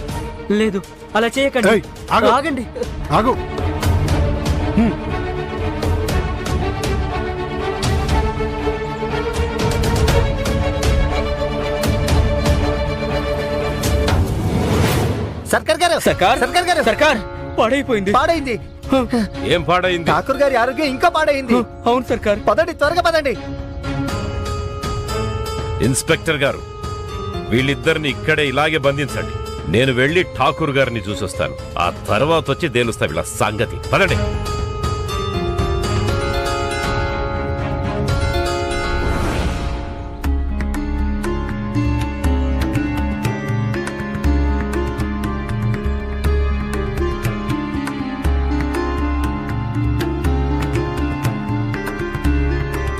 లేదు, అలా చేయకండి. ఏయ్, ఆగు. ఆగండి. ఆగు. సర్కార్ గారు సర్కార్ గారు సర్కార్ పాడైపోయింది. పాడైంది. ఏం పాడైంది? ఠాకూర్ గారి ఆరోగ్యం ఇంకా పాడైంది. అవును సర్కార్. పదండి, త్వరగా పదండి. ఇన్స్పెక్టర్ గారు, వీళ్ళిద్దరిని ఇక్కడే ఇలాగే బంధించండి. నేను వెళ్ళి ఠాకూర్ గారిని చూసొస్తాను. ఆ తర్వాత వచ్చి తేలుస్తా వీళ్ళ సంగతి. పదండి.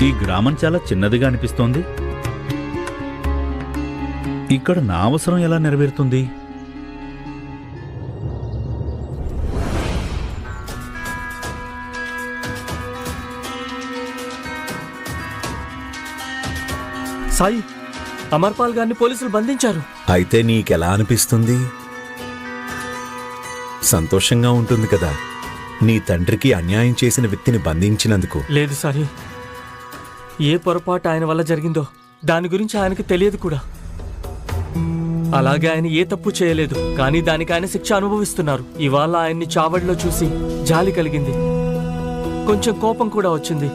ఈ గ్రామం చాలా చిన్నదిగా అనిపిస్తోంది. ఇక్కడ నా అవసరం ఎలా నెరవేరుతుంది? సాయి, అమర్పాల్ గారిని పోలీసులు బంధించారు. అయితే నీకెలా అనిపిస్తుంది? సంతోషంగా ఉంటుంది కదా, నీ తండ్రికి అన్యాయం చేసిన వ్యక్తిని బంధించినందుకు. లేదు సాయి, ఏ పొరపాటు ఆయన వల్ల జరిగిందో దాని గురించి ఆయనకు తెలియదు కూడా. అలాగే ఆయన ఏ తప్పు చేయలేదు, కానీ దానికి ఆయన శిక్ష అనుభవిస్తున్నారు. ఇవాళ ఆయన్ని చావడిలో చూసి జాలి కలిగింది, కొంచెం కోపం కూడా వచ్చింది.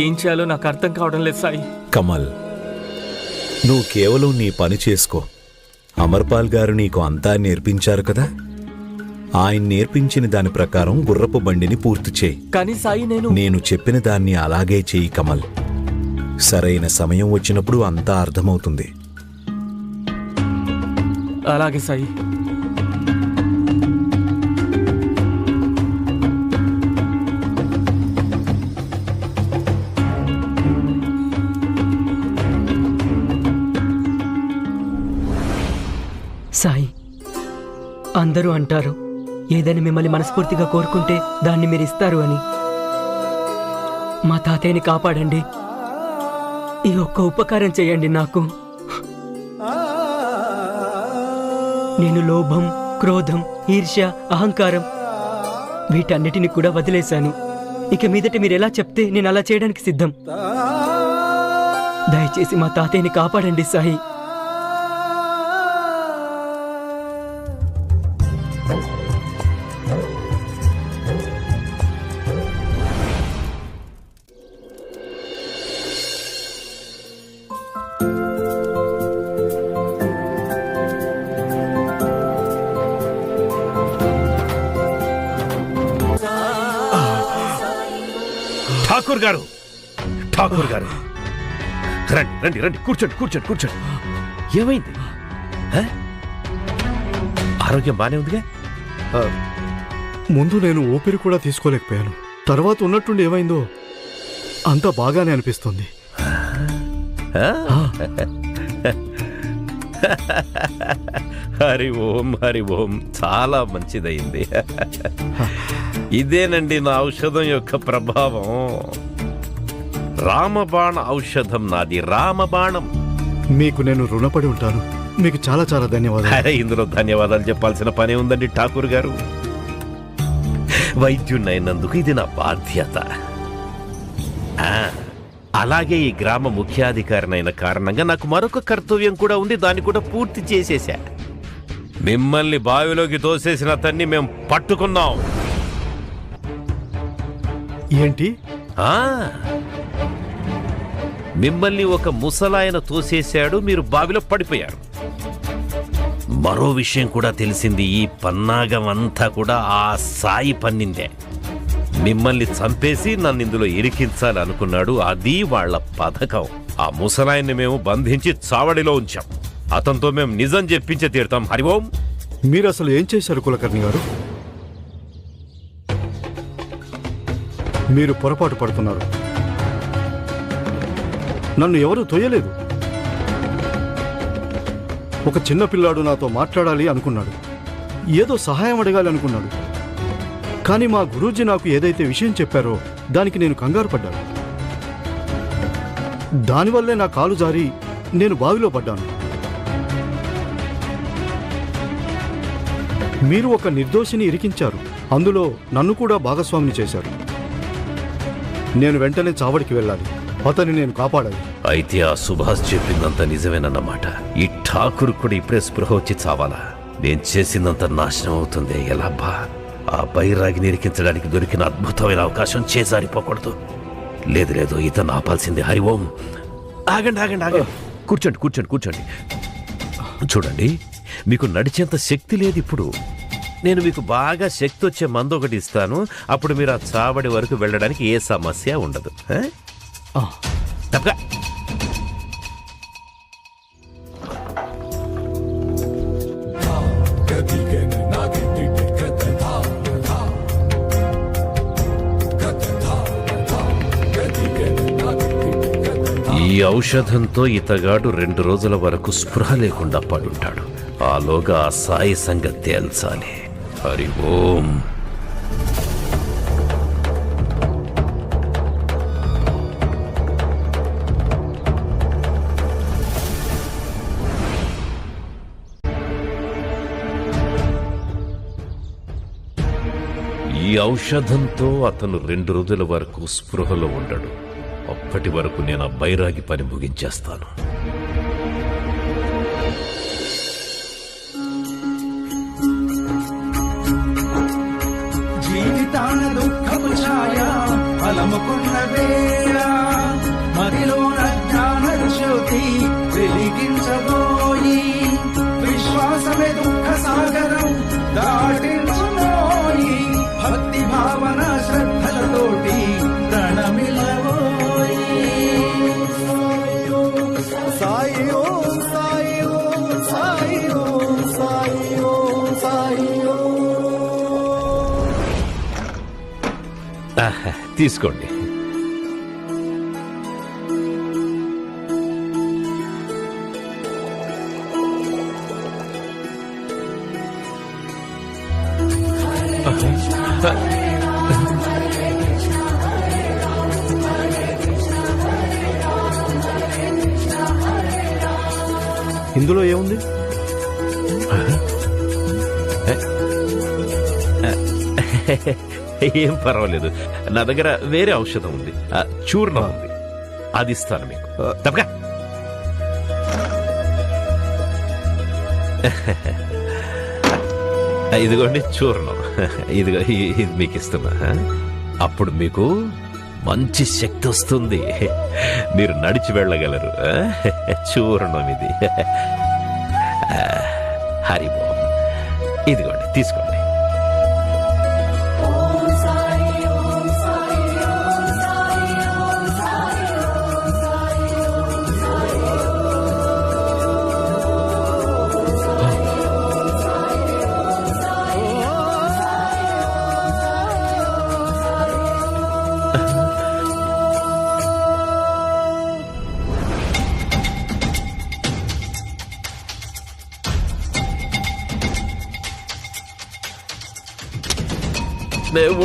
ఏం చేయాలో నాకు అర్థం కావడం లేదు సాయి. కమల్, నువ్వు కేవలం నీ పని చేసుకో. అమర్పాల్ గారు నీకు అంతా నేర్పించారు కదా, ఆయన నేర్పించిన దాని ప్రకారం గుర్రపు బండిని పూర్తి చేయి. కానీ సాయి, నేను చెప్పిన దాన్ని అలాగే చెయ్యి కమల్. సరైన సమయం వచ్చినప్పుడు అంతా అర్థమవుతుంది. అలాగే సాయి. సాయి, అందరూ అంటారు ఏదైనా మిమ్మల్ని మనస్ఫూర్తిగా కోరుకుంటే దాన్ని మీరు ఇస్తారు అని. మా తాతయ్యని కాపాడండి. ఈ ఒక్క ఉపకారం చేయండి నాకు. నేను లోభం, క్రోధం, ఈర్ష్య, అహంకారం వీటన్నిటిని కూడా వదిలేశాను. ఇక మీదట మీరు ఎలా చెప్తే నేను అలా చేయడానికి సిద్ధం. దయచేసి మా తాతయ్యని కాపాడండి సాయి. ఠాకూర్ గారు, ఠాకూర్ గారు, రండి రండి రండి, కూర్చోండి కూర్చోండి కూర్చోండి. ఏమైంది? ఆరోగ్యం బానే ఉందిగా? ముందు నేను ఊపిరి కూడా తీసుకోలేకపోయాను. తర్వాత ఉన్నట్టుండి ఏమైందో అంతా బాగానే అనిపిస్తుంది. హరి ఓం హరి ఓం, చాలా మంచిదయింది. ఇదేనండి నా ఔషధం యొక్క ప్రభావం. రామబాణ ఔషధం నాది, రామబాణం. మీకు నేను రుణపడి ఉంటాను. మీకు చాలా చాలా ధన్యవాదాలు. అరే, ఇందులో ధన్యవాదాలు చెప్పాల్సిన పనే ఉందండి ఠాకూర్ గారు. వైద్యున్నైనందుకు ఇది నా బాధ్యత. అలాగే ఈ గ్రామ ముఖ్యాధికారినైన కారణంగా నాకు మరొక కర్తవ్యం కూడా ఉంది, దాన్ని కూడా పూర్తి చేసేశా. మిమ్మల్ని బావిలోకి తోసేసిన అతన్ని మేము పట్టుకున్నాం. ఏంటి? మిమ్మల్ని ఒక ముసలాయన తోసేశాడు, మీరు బావిలో పడిపోయారు. మరో విషయం కూడా తెలిసింది, ఈ పన్నాగం అంతా కూడా ఆ సాయి పన్నిందే. మిమ్మల్ని చంపేసి నన్ను ఇందులో ఇరికించాలి అనుకున్నాడు. అది వాళ్ళ పథకం. ఆ ముసలాయన్ని మేము బంధించి చావడిలో ఉంచాం. అతనితో మేము నిజం చెప్పించే తీరుతాం. హరిఓం. మీరు అసలు ఏం చేశారు కులకర్ణి గారు? మీరు పొరపాటు పడుతున్నారు. నన్ను ఎవరూ తొయ్యలేదు. ఒక చిన్న పిల్లాడు నాతో మాట్లాడాలి అనుకున్నాడు, ఏదో సహాయం అడగాలి అనుకున్నాడు. కానీ మా గురూజీ నాకు ఏదైతే విషయం చెప్పారో దానికి నేను కంగారు పడ్డాను. దానివల్లే నా కాలు జారి నేను బావిలో పడ్డాను. మీరు ఒక నిర్దోషిని ఇరికించారు, అందులో నన్ను కూడా భాగస్వామిని చేశారు. నేను వెంటనే చావడికి వెళ్ళాలి, అతన్ని నేను కాపాడాలి. అయితే ఆ సుభాష్ చెప్పిందంత నిజమేనన్నమాట. ఈ ఠాకూర్ కూడా ఇప్పుడే స్పృహ వచ్చి చావాలా? నేను చేసిందంత నాశనం అవుతుంది. ఎలా బా? ఆ బైరాగిని ఇరికించడానికి దొరికిన అద్భుతమైన అవకాశం చేజారిపోకూడదు. లేదు లేదు, ఇతను ఆపాల్సింది. హరి ఓం. ఆగండి ఆగండి ఆగండి, కూర్చోండి కూర్చోండి కూర్చోండి. చూడండి, మీకు నడిచేంత శక్తి లేదు ఇప్పుడు. నేను మీకు బాగా శక్తి వచ్చే మందు ఒకటి ఇస్తాను. అప్పుడు మీరు ఆ చావడి వరకు వెళ్ళడానికి ఏ సమస్య ఉండదు. తప్పగా ఈ ఔషధంతో ఇతగాడు 2 రోజుల వరకు స్పృహ లేకుండా పడుంటాడు. ఆలోగా ఆ సాయి సంగతి తేల్చాలి. హరి ఓం. ఈ ఔషధంతో అతను 2 రోజుల వరకు స్పృహలో ఉండడు. అప్పటి వరకు నేను ఆ బైరాగి పని ముగించేస్తాను. జీవితాన దుఃఖపు ఛాయ అలముకున్న వేళ మదిలోన జ్ఞాన జ్యోతి వెలిగించబోయి విశ్వాసమే దుఃఖ సాగరం దాటించుకోయి భక్తి భావన శ్రద్ధలతోటి ప్రణమిలబోయి. సాయి ఓం సాయి ఓం సాయి ఓం సాయి ఓం సాయి ఓం. తీసుకోండి. ఇందులో ఏముంది? ఏం పర్వాలేదు, నా దగ్గర వేరే ఔషధం ఉంది, చూర్ణం ఉంది, అది ఇస్తాను మీకు. తప్పగా ఇదిగోండి చూర్ణం. ఇదిగో ఇది మీకు ఇస్తున్నా. అప్పుడు మీకు మంచి శక్తి వస్తుంది, మీరు నడిచి వెళ్ళగలరు. చూర్ణం ఇది. హరి ఓం. ఇదిగోండి తీసుకోండి.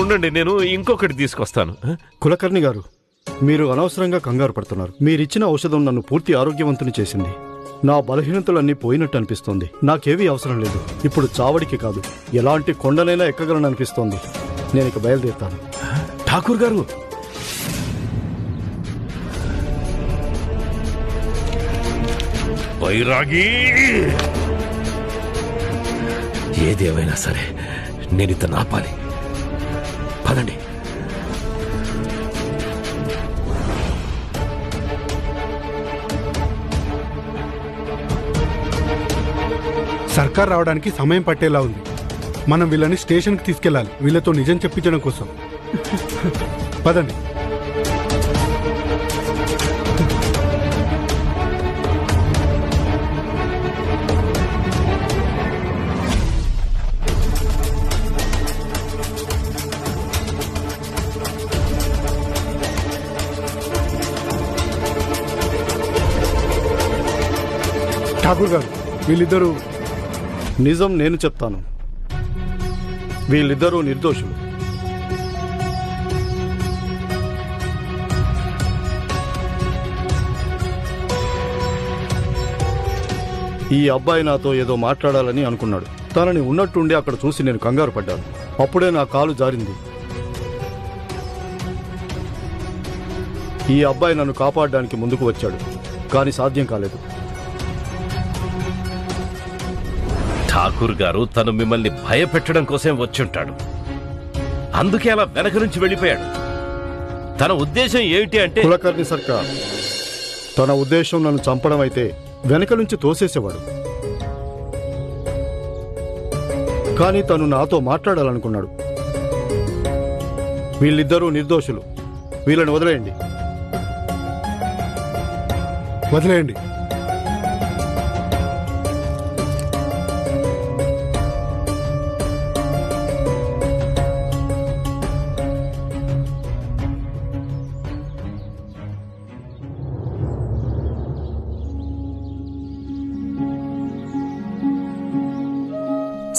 ఉండండి, నేను ఇంకొకటి తీసుకొస్తాను. కులకర్ణి గారు, మీరు అనవసరంగా కంగారు పడుతున్నారు. మీరిచ్చిన ఔషధం నన్ను పూర్తి ఆరోగ్యవంతుని చేసింది. నా బలహీనతలన్నీ పోయినట్టు అనిపిస్తోంది. నాకేవీ అవసరం లేదు. ఇప్పుడు చావడికి కాదు, ఎలాంటి కొండనైనా ఎక్కగలను అనిపిస్తోంది. నేను ఇక బయలుదేరుతాను. ఠాకూర్ గారు, వైరాగి, ఏదేమైనా సరే నేను ఇతను ఆపాలి. పదండి. సర్కార్ రావడానికి సమయం పట్టేలా ఉంది. మనం వీళ్ళని స్టేషన్కి తీసుకెళ్ళాలి, వీళ్ళతో నిజం చెప్పించడం కోసం. పదండి. ఠాకూర్ గారు, వీళ్ళిద్దరూ నిజం నేను చెప్తాను. వీళ్ళిద్దరూ నిర్దోషులు. ఈ అబ్బాయి నాతో ఏదో మాట్లాడాలని అనుకున్నాడు. తనని ఉన్నట్టుండి అక్కడ చూసి నేను కంగారు పడ్డాను. అప్పుడే నా కాలు జారింది. ఈ అబ్బాయి నన్ను కాపాడడానికి ముందుకు వచ్చాడు, కానీ సాధ్యం కాలేదు. ఠాకూర్ గారు తను మిమ్మల్ని భయపెట్టడం కోసం వచ్చుంటాడు. అందుకే అలా వెనక నుంచి వెళ్ళిపోయాడు. తన ఉద్దేశం ఏమిటి అంటే కులకర్ణి సర్కార్ తన ఉద్దేశం నన్ను చంపడం అయితే వెనక నుంచి తోసేసేవాడు. కానీ తను నాతో మాట్లాడాలనుకున్నాడు. వీళ్ళిద్దరూ నిర్దోషులు. వీళ్ళని వదిలేయండి. వదిలేయండి.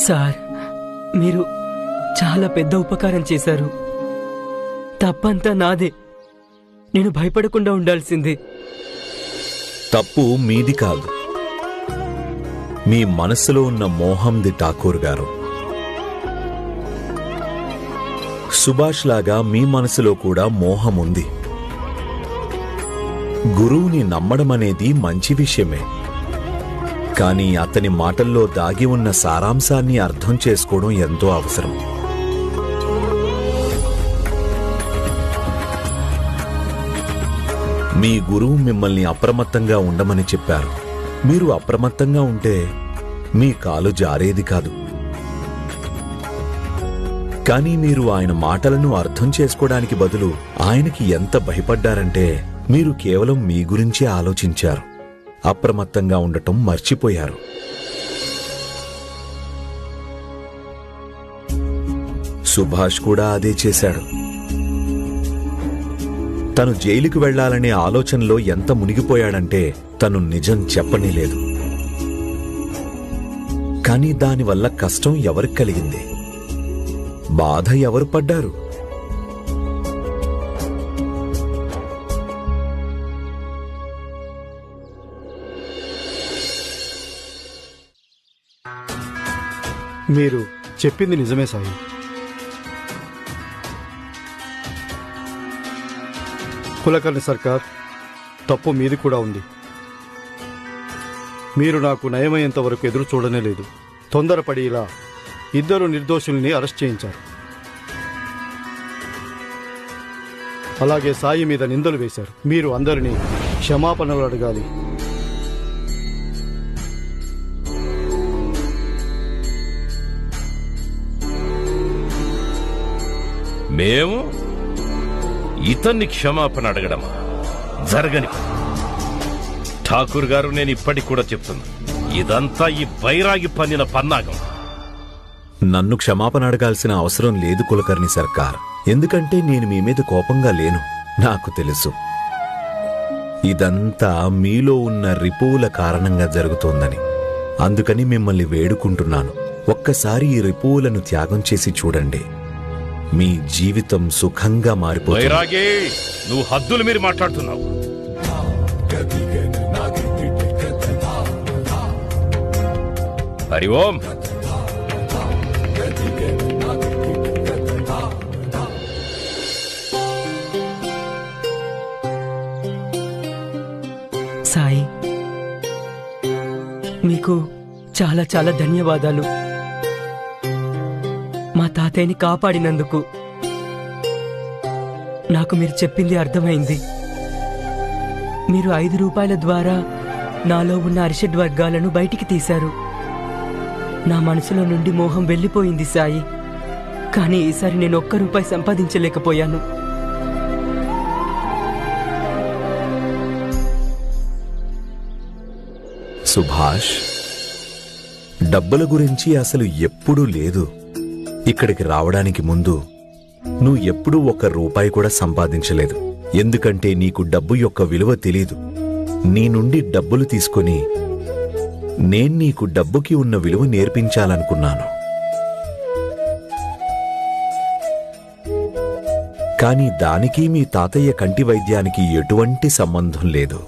సార్, మీరు చాలా పెద్ద ఉపకారం చేశారు. తప్పంతా నాదే. నేను భయపడకుండా ఉండాల్సిందే. తప్పు మీది కాదు, మీ మనసులో ఉన్న మోహంది ఠాకూర్ గారు. సుభాష్ లాగా మీ మనసులో కూడా మోహం ఉంది. గురువుని నమ్మడం అనేది మంచి విషయమే, కానీ అతని మాటల్లో దాగి ఉన్న సారాంశాన్ని అర్థం చేసుకోవడం ఎంతో అవసరం. మీ గురువు మిమ్మల్ని అప్రమత్తంగా ఉండమని చెప్పారు. మీరు అప్రమత్తంగా ఉంటే మీ కాలు జారేది కాదు. కానీ మీరు ఆయన మాటలను అర్థం చేసుకోవడానికి బదులు ఆయనకి ఎంత భయపడ్డారంటే మీరు కేవలం మీ గురించే ఆలోచించారు. అప్రమత్తంగా ఉండటం మర్చిపోయారు. సుభాష్ కూడా అదే చేశాడు. తను జైలుకు వెళ్లాలనే ఆలోచనలో ఎంత మునిగిపోయాడంటే తను నిజం చెప్పనేలేదు. కానీ దానివల్ల కష్టం ఎవరికి కలిగింది? బాధ ఎవరు పడ్డారు? మీరు చెప్పింది నిజమే సాయి. కులకర్ణి సర్కార్, తప్పు మీది కూడా ఉంది. మీరు నాకు నయమయ్యేంత వరకు ఎదురు చూడనే లేదు. తొందరపడి ఇలా ఇద్దరు నిర్దోషుల్ని అరెస్ట్ చేయించారు. అలాగే సాయి మీద నిందలు వేశారు. మీరు అందరినీ క్షమాపణలు అడగాలి. మేము ఇతన్ని క్షమాపణ అడగడమా? జరగని. ఠాకూర్ గారు, నేను ఇప్పటికి కూడా చెప్తున్నా, ఇదంతా ఈ బైరాగి పన్నిన పన్నాగం. నన్ను క్షమాపణ అడగాల్సిన అవసరం లేదు కులకర్ణి సర్కార్. ఎందుకంటే నేను మీ మీద కోపంగా లేను. నాకు తెలుసు ఇదంతా మీలో ఉన్న రిపువుల కారణంగా జరుగుతోందని. అందుకని మిమ్మల్ని వేడుకుంటున్నాను, ఒక్కసారి ఈ రిపువులను త్యాగం చేసి చూడండి. మీ జీవితం సుఖంగా మారిపోతుంది. బైరాగి, నువ్వు హద్దులు మీరు మాట్లాడుతున్నావు. హరి ఓం. సాయి, మీకు చాలా చాలా ధన్యవాదాలు. మా తాతయ్యని కాపాడినందుకు. నాకు మీరు చెప్పింది అర్థమైంది. మీరు 5 రూపాయల ద్వారా నాలో ఉన్న అరిషడ్ వర్గాలను బయటికి తీశారు. నా మనసులో నుండి మోహం వెళ్ళిపోయింది సాయి. కానీ ఈసారి నేను ₹1 సంపాదించలేకపోయాను. సుభాష్, డబ్బుల గురించి అసలు ఎప్పుడూ లేదు. ఇక్కడికి రావడానికి ముందు నువ్వు ఎప్పుడూ ₹1 కూడా సంపాదించలేదు. ఎందుకంటే నీకు డబ్బు యొక్క విలువ తెలీదు. నీ నుండి డబ్బులు తీసుకొని నేను నీకు డబ్బుకి ఉన్న విలువ నేర్పించాలనుకున్నాను. కానీ దానికి మీ తాతయ్య కంటి వైద్యానికి ఎటువంటి సంబంధం లేదు.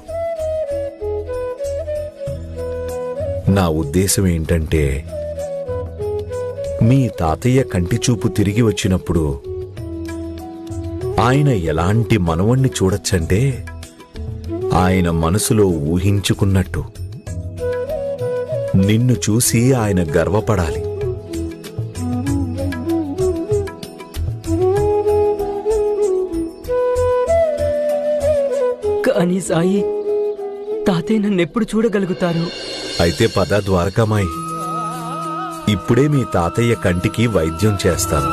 నా ఉద్దేశం ఏంటంటే, మీ తాతయ్య కంటి చూపు తిరిగి వచ్చినప్పుడు ఆయన ఎలాంటి మనవణ్ణి చూడొచ్చంటే, ఆయన మనసులో ఊహించుకున్నట్టు నిన్ను చూసి ఆయన గర్వపడాలి. కానీ సాయి, తాతయ్య నన్నెప్పుడు చూడగలుగుతారు? అయితే పద ద్వారకామాయి, ఇప్పుడే మీ తాతయ్య కంటికి వైద్యం చేస్తాను.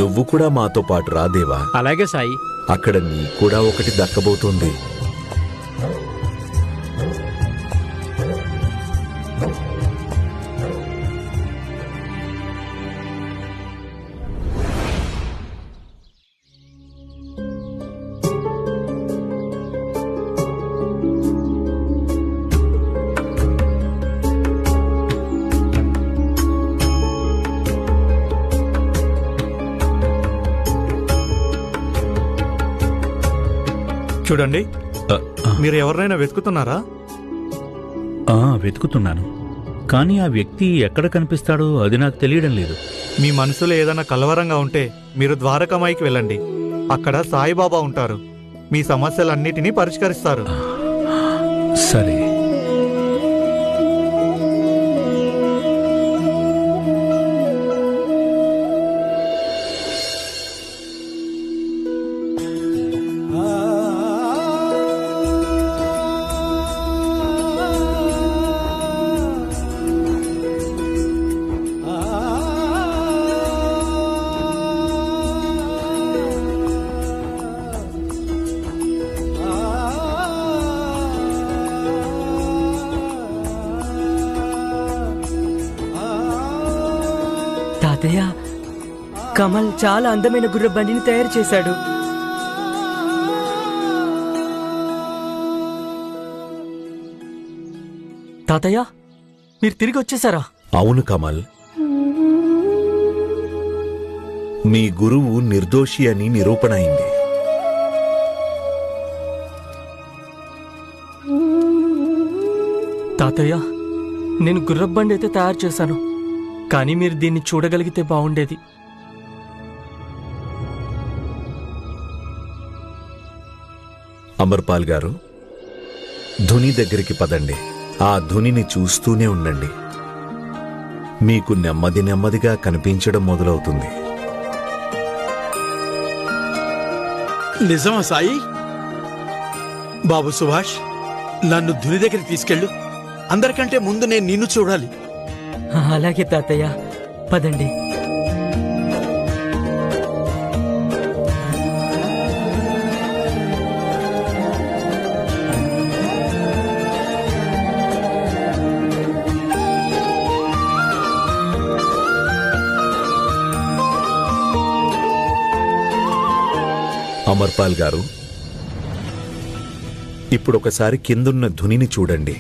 నువ్వు కూడా మాతో పాటు రా దేవా. అలాగే సాయి. అక్కడ నీ కూడా ఒకటి దక్కబోతోంది. చూడండి, మీరు ఎవరినైనా వెతుకుతున్నారా? వెతుకుతున్నాను, కానీ ఆ వ్యక్తి ఎక్కడ కనిపిస్తాడో అది నాకు తెలియడం లేదు. మీ మనసులో ఏదైనా కలవరంగా ఉంటే మీరు ద్వారకామాయికి వెళ్ళండి. అక్కడ సాయిబాబా ఉంటారు. మీ సమస్యలన్నిటినీ పరిష్కరిస్తారు. సరే. తాతయ్య, కమల్ చాలా అందమైన గుర్ర బండిని తయారు చేశాడు. తాతయ్య, మీరు తిరిగి వచ్చేసారా? అవును కమల్, మీ గురువు నిర్దోషి అని నిరూపణ అయింది. తాతయ్య, నేను గుర్రబండి అయితే తయారు చేశాను, కానీ మీరు దీన్ని చూడగలిగితే బాగుండేది. అమర్పాల్ గారు, ధుని దగ్గరికి పదండి. ఆ ధునిని చూస్తూనే ఉండండి. మీకు నెమ్మది నెమ్మదిగా కనిపించడం మొదలవుతుంది. నిజమా సాయి? బాబు సుభాష్, నన్ను ధుని దగ్గరికి తీసుకెళ్ళు. అందరికంటే ముందు నేను నిన్ను చూడాలి. అలాగే తాతయ్య, పదండి. అమర్పాల్ గారు, ఇప్పుడొకసారి కిందున్న ధునిని చూడండి.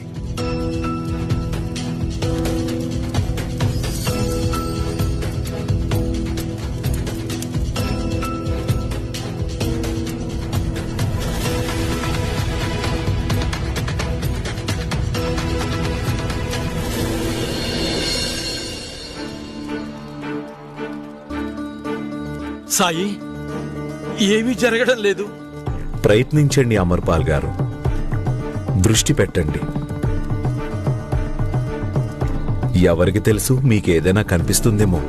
సాయి, ఏమీ జరగడం లేదు. ప్రయత్నించండి అమర్పాల్ గారు, దృష్టి పెట్టండి. ఎవరికి తెలుసు, మీకేదైనా కనిపిస్తుందేమో.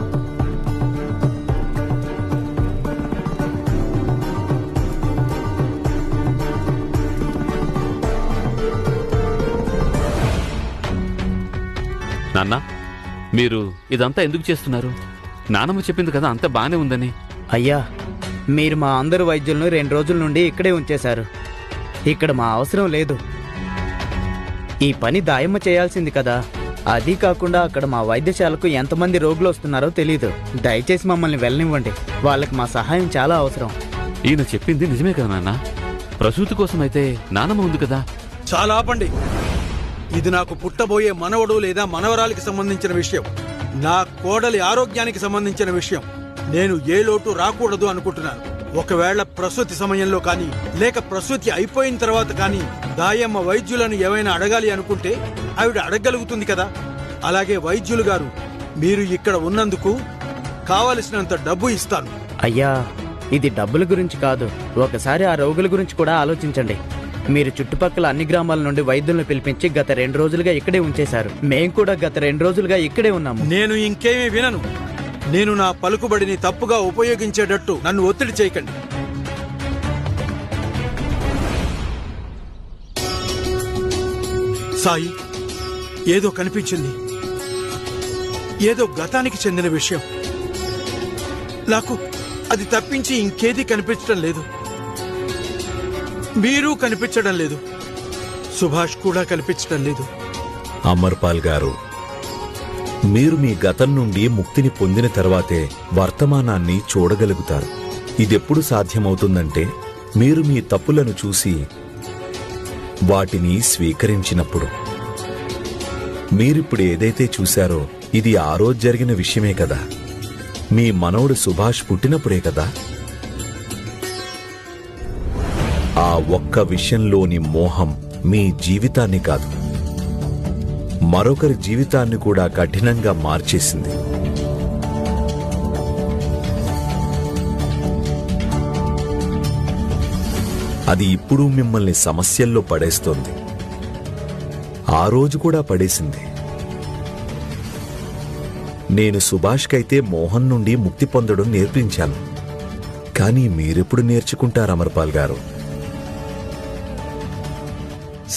నాన్న, మీరు ఇదంతా ఎందుకు చేస్తున్నారు? నానమ్మ చెప్పింది కదా అంతా బానే ఉందని. అయ్యా, మీరు మా అందరు వైద్యులను 2 రోజుల నుండి ఇక్కడే ఉంచేశారు. ఇక్కడ మా అవసరం లేదు. ఈ పని దాయమ్మ చేయాల్సింది కదా. అది కాకుండా అక్కడ మా వైద్యశాలకు ఎంతమంది రోగులు వస్తున్నారో తెలీదు. దయచేసి మమ్మల్ని వెళ్ళనివ్వండి. వాళ్ళకి మా సహాయం చాలా అవసరం. ఈయన చెప్పింది నిజమే కదా నాన్న. ప్రసూతి కోసం అయితే నానమ్మ ఉంది కదా. చాలా ఆపండి. ఇది నాకు పుట్టబోయే మనవడు లేదా మనవరాలికి సంబంధించిన విషయం. నా కోడలి ఆరోగ్యానికి సంబంధించిన విషయం. నేను ఏ లోటు రాకూడదు అనుకుంటున్నాను. ఒకవేళ ప్రసూతి సమయంలో కానీ లేక ప్రసూతి అయిపోయిన తర్వాత కానీ దాయమ్మ వైద్యులను ఏమైనా అడగాలి అనుకుంటే ఆవిడ అడగగలుగుతుంది కదా. అలాగే వైద్యులు గారు, మీరు ఇక్కడ ఉన్నందుకు కావలసినంత డబ్బు ఇస్తాను. అయ్యా, ఇది డబ్బుల గురించి కాదు. ఒకసారి ఆ రోగుల గురించి కూడా ఆలోచించండి. మీరు చుట్టుపక్కల అన్ని గ్రామాల నుండి వైద్యులను పిలిపించి గత 2 రోజులుగా ఇక్కడే ఉంచేశారు. మేం కూడా గత 2 రోజులుగా ఇక్కడే ఉన్నాము. నేను ఇంకేమీ వినను. నేను నా పలుకుబడిని తప్పుగా ఉపయోగించేటట్టు నన్ను ఒత్తిడి చేయకండి. సాయి, ఏదో కనిపించింది. ఏదో గతానికి చెందిన విషయం. నాకు అది తప్పించి ఇంకేదీ కనిపించడం లేదు. మీరు కనిపించడం లేదు. సుభాష్ కూడా కనిపించడం లేదు. అమర్పాల్ గారు, మీరు మీ గతం నుండి ముక్తిని పొందిన తర్వాతే వర్తమానాన్ని చూడగలుగుతారు. ఇదెప్పుడు సాధ్యమవుతుందంటే మీరు మీ తప్పులను చూసి వాటిని స్వీకరించినప్పుడు. మీరిప్పుడు ఏదైతే చూశారో ఇది ఆ రోజు జరిగిన విషయమే కదా. మీ మనవడు సుభాష్ పుట్టినప్పుడే కదా. ఆ ఒక్క విషయంలోని మోహం మీ జీవితాన్ని కాదు, మరొకరి జీవితాన్ని కూడా కఠినంగా మార్చేసింది. అది ఇప్పుడు మిమ్మల్ని సమస్యల్లో పడేస్తోంది. ఆ రోజు కూడా పడేసింది. నేను సుభాష్కైతే మోహన్ నుండి ముక్తి పొందడం నేర్పించాను. కానీ మీరెప్పుడు నేర్చుకుంటారు అమర్పాల్ గారు?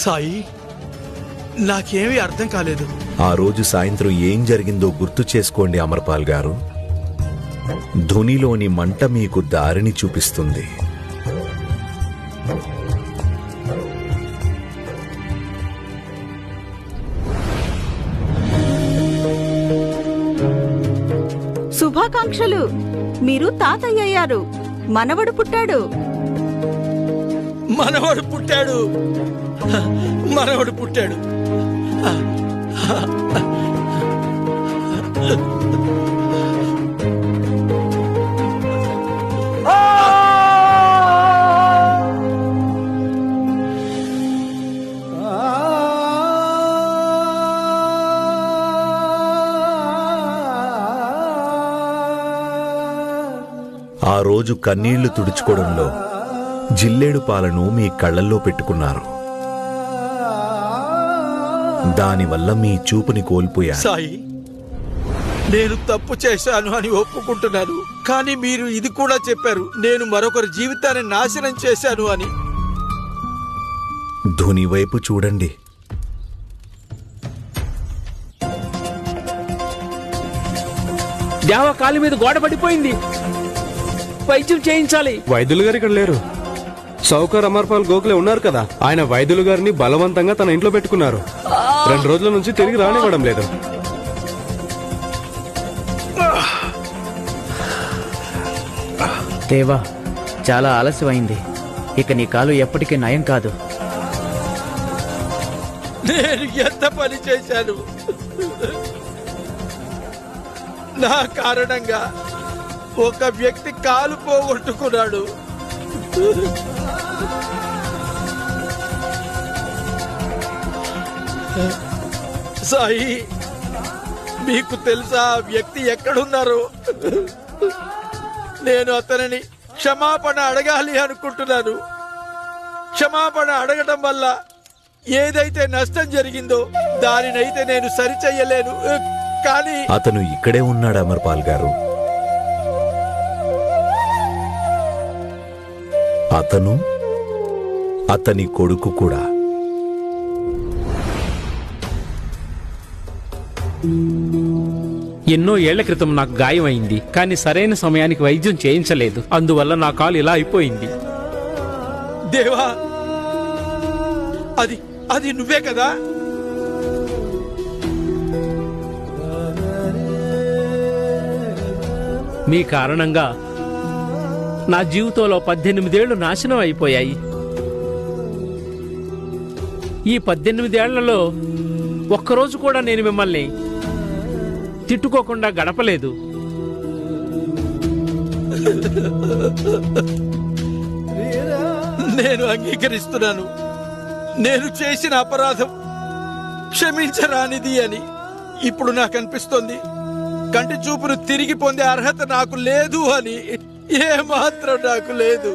సాయి, నాకేమీ అర్థం కాలేదు. ఆ రోజు సాయంత్రం ఏం జరిగిందో గుర్తు చేసుకోండి అమర్పాల్ గారు. ధునిలోని మంట మీకు దారిని చూపిస్తుంది. శుభాకాంక్షలు. మీరు తాతయ్య అయ్యారు. మనవడు పుట్టాడు. మనవడు పుట్టాడు. మనవడు పుట్టాడు. ఆ రోజు కన్నీళ్లు తుడుచుకోవడంలో జిల్లేడు పాలను మీ కళ్ళల్లో పెట్టుకున్నారు. దానివల్ల మీ చూపుని కోల్పోయారు. సాయి, నేను తప్పు చేశాను అని ఒప్పుకుంటున్నాను. కానీ మీరు ఇది కూడా చెప్పారు, నేను మరొకరి జీవితాన్ని నాశనం చేశాను అని. ధుని వైపు చూడండి. దేవ కాలు మీద గోడ పడిపోయింది. వైద్యం చేయించాలి. వైద్యులు గారు ఇక్కడ లేరు. సౌకర్ అమర్పాల్ గోఖలే ఉన్నారు కదా. ఆయన వైద్యులు గారిని బలవంతంగా తన ఇంట్లో పెట్టుకున్నారు. 2 రోజుల నుంచి తిరిగి రానివ్వడం లేదు. దేవా, చాలా ఆలస్యమైంది. ఇక నీ కాలు ఎప్పటికీ నయం కాదు. నేను ఎంత పని చేశాను? నా కారణంగా ఒక వ్యక్తి కాలు పోగొట్టుకున్నాడు. సాయి, మీకు తెలుసా ఆ వ్యక్తి ఎక్కడున్నారు? నేను అతనిని క్షమాపణ అడగాలి అనుకుంటున్నాను. క్షమాపణ అడగటం వల్ల ఏదైతే నష్టం జరిగిందో దానినైతే నేను సరిచెయ్యలేను. కానీ అతను ఇక్కడే ఉన్నాడు అమర్పాల్ గారు. అతను, అతని కొడుకు కూడా. ఎన్నో ఏళ్ల క్రితం నాకు గాయం అయింది, కానీ సరైన సమయానికి వైద్యం చేయించలేదు. అందువల్ల నా కాలు ఇలా అయిపోయింది. దేవా, అది నువ్వే కదా? మీ కారణంగా నా జీవితంలో 18 ఏళ్లు నాశనం అయిపోయాయి. ఈ 18 ఏళ్లలో ఒక్కరోజు కూడా నేను మిమ్మల్ని తిట్టుకోకుండా గడపలేదు. నేను అంగీకరిస్తున్నాను, నేను చేసిన అపరాధం క్షమించరానిది అని ఇప్పుడు నాకు అనిపిస్తోంది. కంటి చూపును తిరిగి పొందే అర్హత నాకు లేదు అని. ఏమాత్రం నాకు లేదు.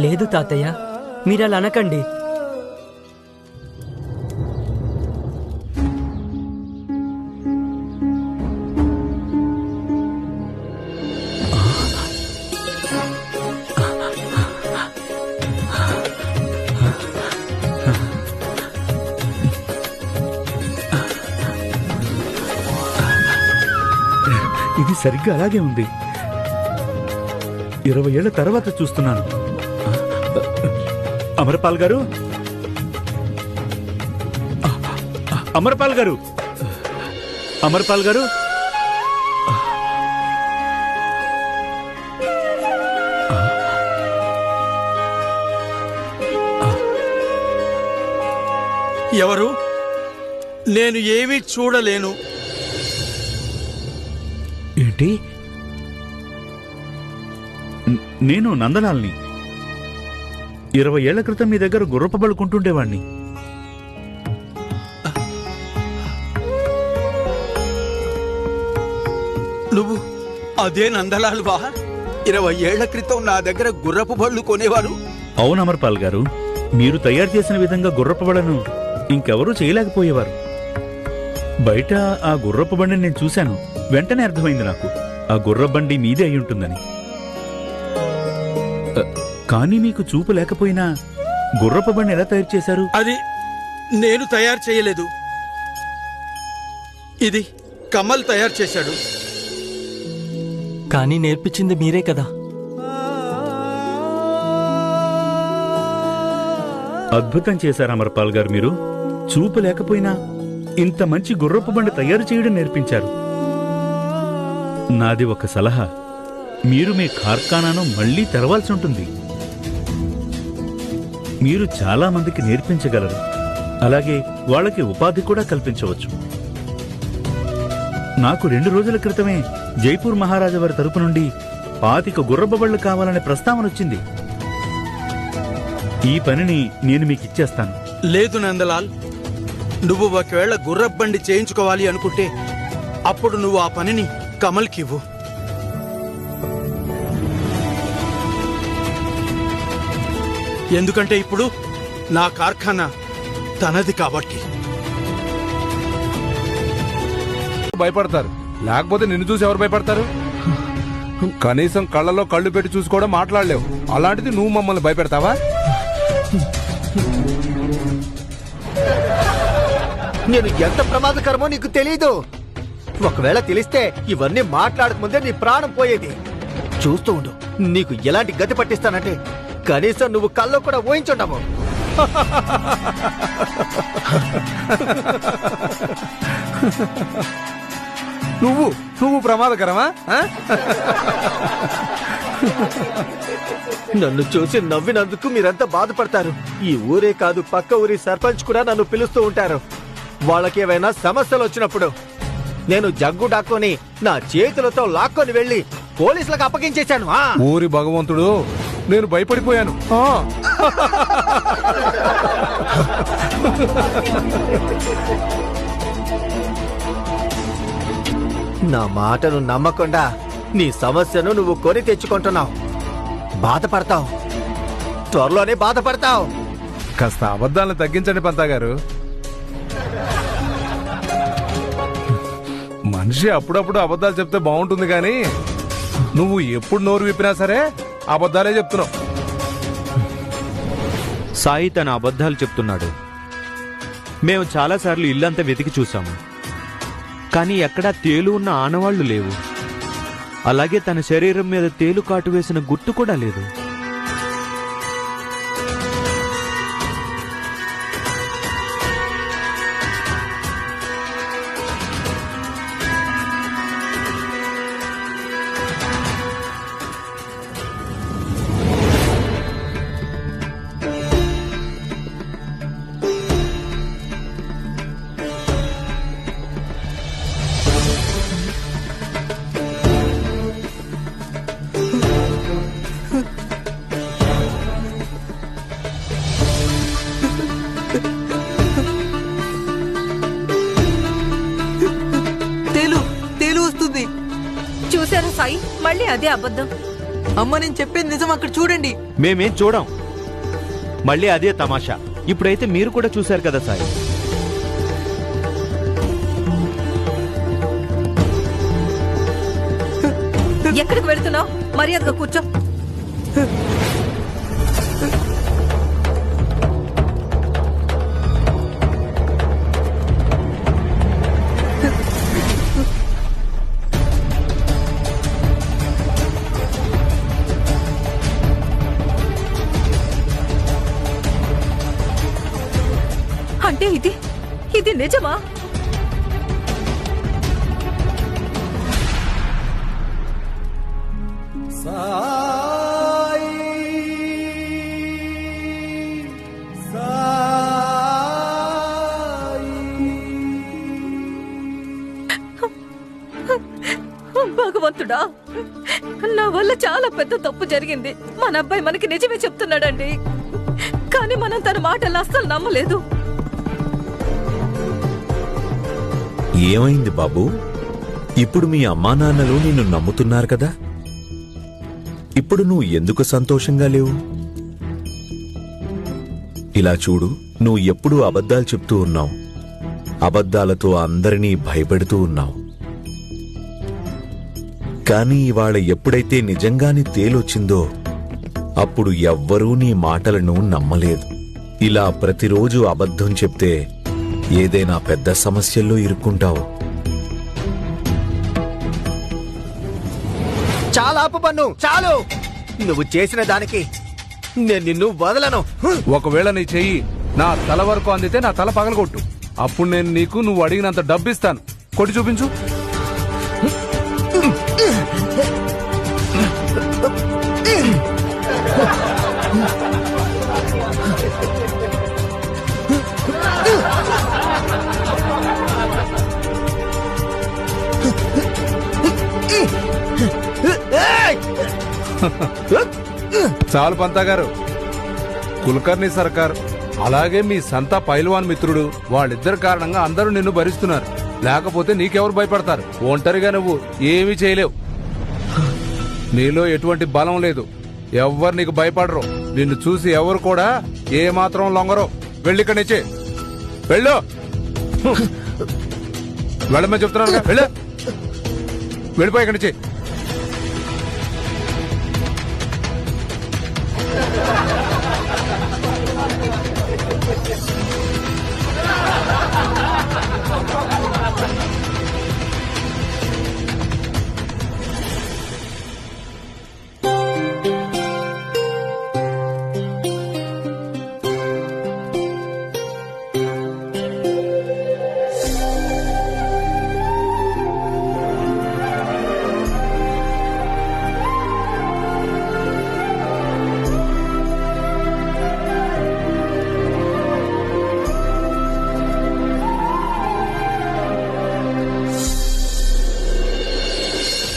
లేదు తాతయ్య, మీరలా అనకండి. ఇది సరిగ్గా అలాగే ఉంది. 20 ఏళ్ల తర్వాత చూస్తున్నాను. అమర్పాల్ గారు, అమర్పాల్ గారు, అమర్పాల్ గారు, ఎవరు? నేను ఏమీ చూడలేను. ఏంటి? నేను నందనాల్ని. 20 ఏళ్ల క్రితం మీ దగ్గర గుర్రపబళ్ళు కొంటుండేవాణ్ణి. నువ్వు అదే నందలాల్ వా? 20 ఏళ్ల క్రితం నా దగ్గర గుర్రపు బళ్ళు కొనేవారు? అవును అమర్పాల్ గారు, మీరు తయారు చేసిన విధంగా గుర్రపబళ్లను ఇంకెవరూ చేయలేకపోయేవారు. బయట ఆ గుర్రపు బండిని నేను చూశాను. వెంటనే అర్థమైంది నాకు, ఆ గుర్రబండి మీదే అయి ఉంటుందని. కానీ మీకు చూపు లేకపోయినా గుర్రపు బండి ఎలా తయారు చేశారు? అది నేను తయారు చేయలేదు. ఇది కమల్ తయారు చేశాడు. కానీ నేర్పించింది మీరే కదా. అద్భుతం చేశారు అమర్పాల్ గారు. మీరు చూపు లేకపోయినా ఇంత మంచి గుర్రపు బండి తయారు చేయడం నేర్పించారు. నాది ఒక సలహా, మీరు మీ కార్ఖానాను మళ్లీ తెరవాల్సి ఉంటుంది. మీరు చాలా మందికి నేర్పించగలరు, అలాగే వాళ్ళకి ఉపాధి కూడా కల్పించవచ్చు. నాకు 2 రోజుల క్రితమే జైపూర్ మహారాజా వారి తరపు నుండి 25 గుర్రపు బళ్ళు కావాలనే ప్రస్తావన వచ్చింది. ఈ పనిని నేను మీకు ఇచ్చేస్తాను. లేదు నందలాల్, నువ్వు ఒకవేళ గుర్రపు బండి చేయించుకోవాలి అనుకుంటే అప్పుడు నువ్వు ఆ పనిని కమల్కివ్వు. ఎందుకంటే ఇప్పుడు నా కార్ఖానా తనది కాబట్టి. భయపడతారు, లేకపోతే నిన్ను చూసి ఎవరు భయపడతారు? కనీసం కళ్ళలో కళ్ళు పెట్టి చూసి కూడా మాట్లాడలేవు. అలాంటిది నువ్వు మమ్మల్ని భయపెడతావా? నేను ఎంత ప్రమాదకరమో నీకు తెలీదు. ఒకవేళ తెలిస్తే ఇవన్నీ మాట్లాడకముందే నీ ప్రాణం పోయేది. చూస్తూ ఉండు, నీకు ఎలాంటి గతి పట్టిస్తానంటే కనీసం నువ్వు కల్లో కూడా ఊహించుండవు. నువ్వు ప్రమాదకరమా? నన్ను చూసి నవ్వినందుకు మీరంతా బాధపడతారు. ఈ ఊరే కాదు, పక్క ఊరి సర్పంచ్ కూడా నన్ను పిలుస్తూ ఉంటారు. వాళ్ళకేమైనా సమస్యలు వచ్చినప్పుడు నేను జగ్గు డాక్కొని నా చేతులతో లాక్కొని వెళ్లి పోలీసులకు అప్పగించేశాను. ఊరి భగవంతుడు, నేను భయపడిపోయాను. నా మాటను నమ్మకుండా నీ సమస్యను నువ్వు కొని తెచ్చుకుంటున్నావు. బాధపడతావు, త్వరలోనే బాధపడతావు. కాస్త అబద్ధాలను తగ్గించండి పంతా గారు. మనిషి అప్పుడప్పుడు అబద్ధాలు చెప్తే బాగుంటుంది, కానీ నువ్వు ఎప్పుడు నోరు విప్పినా సరే అబద్ధాలే చెప్తున్నావు. సాయి తన అబద్ధాలు చెప్తున్నాడు. మేము చాలాసార్లు ఇల్లంతా వెతికి చూసాము, కానీ ఎక్కడా తేలు ఉన్న ఆనవాళ్లు లేవు. అలాగే తన శరీరం మీద తేలు కాటు వేసిన గుర్తు కూడా లేదు. చూశారా సాయి, మళ్ళీ అదే అబద్ధం. అమ్మ నేను చెప్పేది నిజం, అక్కడ చూడండి. మేమేం చూడం, మళ్ళీ అదే తమాషా. ఇప్పుడైతే మీరు కూడా చూశారు కదా సాయి. ఎక్కడికి వెళ్తున్నావు? మర్యాదగా కూర్చో. అంటే ఇది నిజమా? భగవంతుడా, నా వల్ల చాలా పెద్ద తప్పు జరిగింది. మన అబ్బాయి మనకి నిజమే చెప్తున్నాడండి, కానీ మనం తన మాటలు అస్సలు నమ్మలేదు. ఏమైంది బాబు? ఇప్పుడు మీ అమ్మా నాన్నలు నిన్ను నమ్ముతున్నారు కదా, ఇప్పుడు నువ్వు ఎందుకు సంతోషంగా లేవు? ఇలా చూడు, నువ్వు ఎప్పుడూ అబద్ధాలు చెప్తూ ఉన్నావు, అబద్ధాలతో అందరినీ భయపెడుతూ ఉన్నావు. కానీ ఇవాళ ఎప్పుడైతే నిజంగానే తేలొచ్చిందో అప్పుడు ఎవ్వరూ నీ మాటలను నమ్మలేదు. ఇలా ప్రతిరోజు అబద్ధం చెప్తే ఏదైనా పెద్ద సమస్యల్లో ఇరుక్కుంటావు. చాలా ఆపు పన్ను, చాలు. నువ్వు చేసిన దానికి నేను నిన్ను వదలను. ఒకవేళ నీ చెయ్యి నా తల వరకు అందితే నా తల పగలగొట్టు, అప్పుడు నేను నీకు నువ్వు అడిగినంత డబ్బిస్తాను. కొట్టి చూపించు. చాలు పంతా గారు. కులకర్ణి సర్కార్ అలాగే మీ సంతా పైల్వాన్ మిత్రుడు వాళ్ళిద్దరి కారణంగా అందరూ నిన్ను భరిస్తున్నారు. లేకపోతే నీకెవరు భయపడతారు? ఒంటరిగా నువ్వు ఏమీ చేయలేవు. నీలో ఎటువంటి బలం లేదు, ఎవ్వరు నీకు భయపడరు. నిన్ను చూసి ఎవరు కూడా ఏమాత్రం లొంగరు. వెళ్ళిక్కడి నుంచి వెళ్ళు. వెళ్ళమని చెప్తున్నాను, వెళ్ళు. వెళ్ళిపోయి ఇక్కడి నుంచి.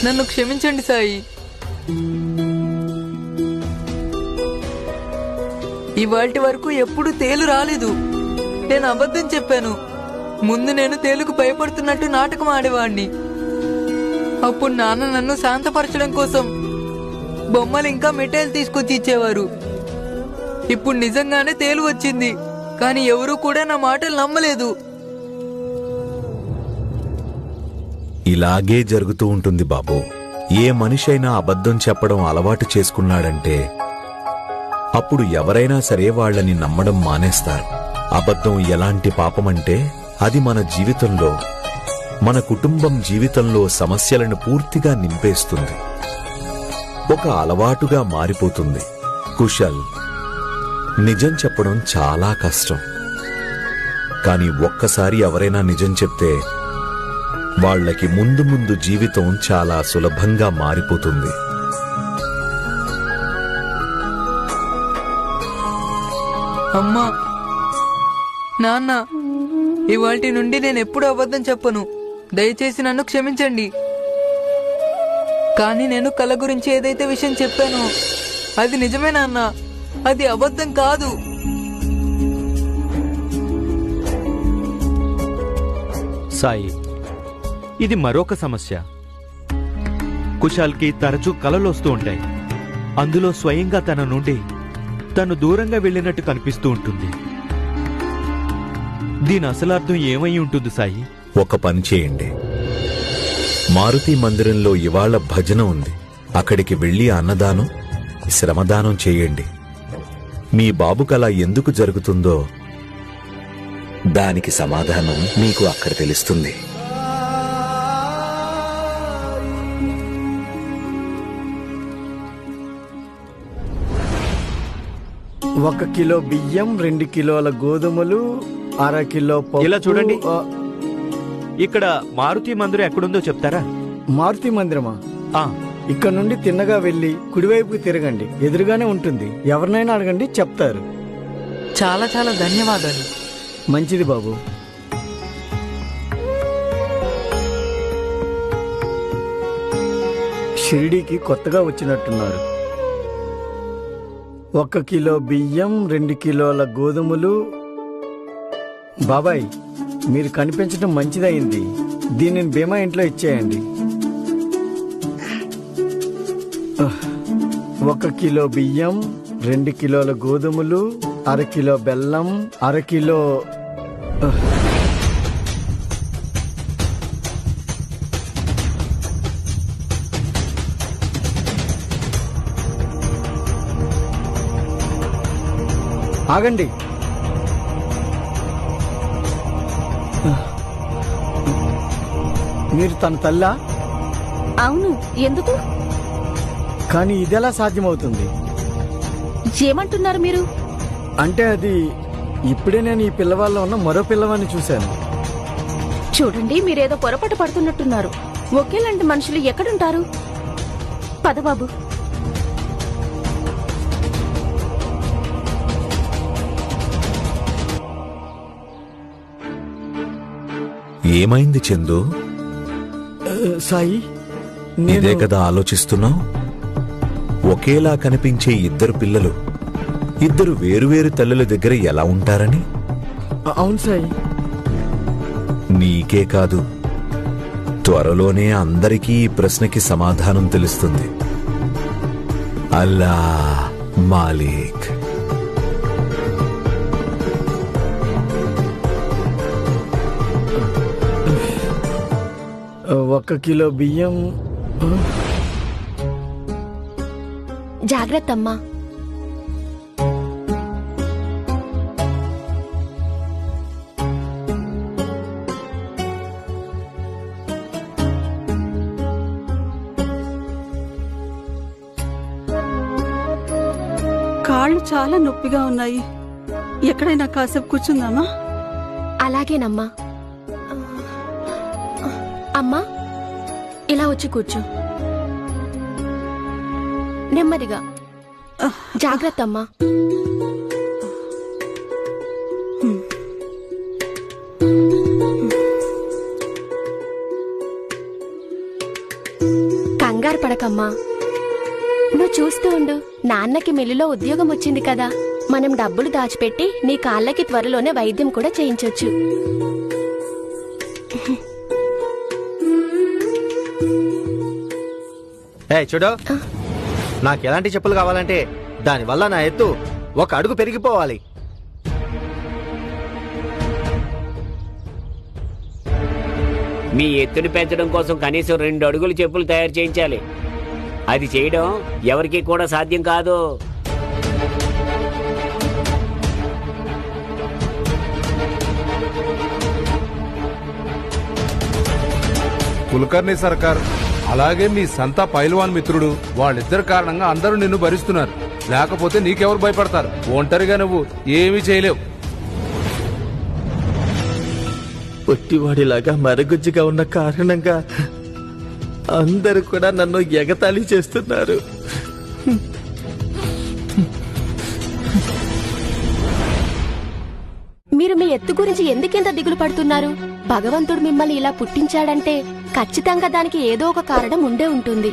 నన్ను క్షమించండి సాయి. ఇవాల్టి వరకు ఎప్పుడు తేలు రాలేదు. నేను అబద్ధం చెప్పాను. ముందు నేను తేలుకు భయపడుతున్నట్టు నాటకం ఆడేవాణ్ణి. అప్పుడు నాన్న నన్ను శాంతపరచడం కోసం బొమ్మలు ఇంకా మిఠాయిలు తీసుకొచ్చి ఇచ్చేవారు. ఇప్పుడు నిజంగానే తేలు వచ్చింది, కానీ ఎవరూ కూడా నా మాటలు నమ్మలేదు. ఇలాగే జరుగుతూ ఉంటుంది బాబు. ఏ మనిషైనా అబద్ధం చెప్పడం అలవాటు చేసుకున్నాడంటే అప్పుడు ఎవరైనా సరే వాళ్ళని నమ్మడం మానేస్తారు. అబద్ధం ఎలాంటి పాపమంటే అది మన జీవితంలో, మన కుటుంబం జీవితంలో సమస్యలను పూర్తిగా నింపేస్తుంది. ఒక అలవాటుగా మారిపోతుంది. కుశల్, నిజం చెప్పడం చాలా కష్టం. కానీ ఒక్కసారి ఎవరైనా నిజం చెప్తే వాళ్ళకి ముందు ముందు జీవితం చాలా సులభంగా మారిపోతుంది. అమ్మా, నాన్న, ఇవాల్టి నుండి నేను ఎప్పుడు అబద్ధం చెప్పను. దయచేసి నన్ను క్షమించండి. కానీ నేను కళ గురించి ఏదైతే విషయం చెప్పానో అది నిజమే నాన్న, అది అబద్ధం కాదు. సాయి, ఇది మరొక సమస్య. కుశాల్కి తరచూ కలలు వస్తూ ఉంటాయి. అందులో స్వయంగా తన నుండి తను దూరంగా వెళ్ళినట్టు కనిపిస్తూ ఉంటుంది. దీని అసలు అర్థం ఏమై ఉంటుంది సాయి? ఒక పని చేయండి, మారుతి మందిరంలో ఇవాళ భజన ఉంది, అక్కడికి వెళ్లి అన్నదానం, శ్రమదానం చేయండి. మీ బాబుకలా ఎందుకు జరుగుతుందో దానికి సమాధానం మీకు అక్కడ తెలుస్తుంది. ఒక కిలో బియ్యం, 2 కిలోల గోధుమలు, 1/2 కిలో పప్పు. ఇలా చూడండి, ఇక్కడ మారుతి మందిరం ఎక్కడుందో చెప్తారా? మారుతి మందిరమా? ఇక్కడ నుండి తిన్నగా వెళ్ళి కుడివైపుకి తిరగండి, ఎదురుగానే ఉంటుంది. ఎవరినైనా అడగండి, చెప్తారు. చాలా చాలా ధన్యవాదాలు. మంచిది బాబు. షిరిడీకి కొత్తగా వచ్చినట్టున్నారు. 1 కిలో బియ్యం, 2 కిలోల గోధుమలు. బాబాయ్, మీరు కనిపించడం మంచిదైంది. దీనిని బీమా ఇంట్లో ఇచ్చేయండి. 1 కిలో బియ్యం, 2 కిలోల గోధుమలు, 1/2 కిలో బెల్లం, 1/2 కిలో ఆగండి. మీరు తన తల్లా? అవును. ఎందుకు? కానీ ఇదెలా సాధ్యమవుతుంది? ఏమంటున్నారు మీరు? అంటే అది ఇప్పుడే నేను ఈ పిల్లవాళ్ళలో ఉన్న మరో పిల్లవాడిని చూశాను. చూడండి, మీరేదో పొరపాటు పడుతున్నట్టున్నారు. ఒకేలాంటి మనుషులు ఎక్కడుంటారు? పదబాబు. ఏమైంది చందు? సాయి, ఇదే కదా ఆలోచిస్తున్నావు? ఒకేలా కనిపించే 2 పిల్లలు 2 వేరువేరు తల్లుల దగ్గర ఎలా ఉంటారని? అవును సాయి. నీకే కాదు, త్వరలోనే అందరికీ ఈ ప్రశ్నకి సమాధానం తెలుస్తుంది. అల్లా మాలిక్. ఒక కిలో బియ్యం. జాగ్రత్త అమ్మా. కాళ్ళు చాలా నొప్పిగా ఉన్నాయి. ఎక్కడైనా కాసేపు కూర్చుందామా? అలాగేనమ్మా. అమ్మా, ఇలా వచ్చి కూర్చో. నెమ్మదిగా. జాగ్రత్త అమ్మా. కంగారు పడకమ్మా. నువ్వు చూస్తూ ఉండు. నాన్నకి మిల్లులో ఉద్యోగం వచ్చింది కదా, మనం డబ్బులు దాచిపెట్టి నీ కాళ్ళకి త్వరలోనే వైద్యం కూడా చేయించొచ్చు. చూడు, నాకు ఎలాంటి చెప్పులు కావాలంటే దానివల్ల నా ఎత్తు 1 అడుగు పెరిగిపోవాలి. మీ ఎత్తుని పెంచడం కోసం కనీసం 2 అడుగుల చెప్పులు తయారు చేయించాలి. అది చేయడం ఎవరికీ కూడా సాధ్యం కాదు. కులకర్ణి సర్కార్, అలాగే మీ సంత పైల్వాన్ మిత్రుడు, వాళ్ళిద్దరు కారణంగా అందరూ నిన్ను భరిస్తున్నారు. లేకపోతే నీకెవరు భయపడతారు? ఒంటరిగా నువ్వు ఏమీ చేయలేవు. పొట్టివాడిలాగా మరగుజ్జుగా ఉన్న కారణంగా అందరూ కూడా నన్ను ఎగతాళి చేస్తున్నారు. మీరు మీ ఎత్తు గురించి ఎందుకింత దిగులు పడుతున్నారు? భగవంతుడు మిమ్మల్ని ఇలా పుట్టించాడంటే ఖచ్చితంగా దానికి ఏదో ఒక కారణం ఉండే ఉంటుంది.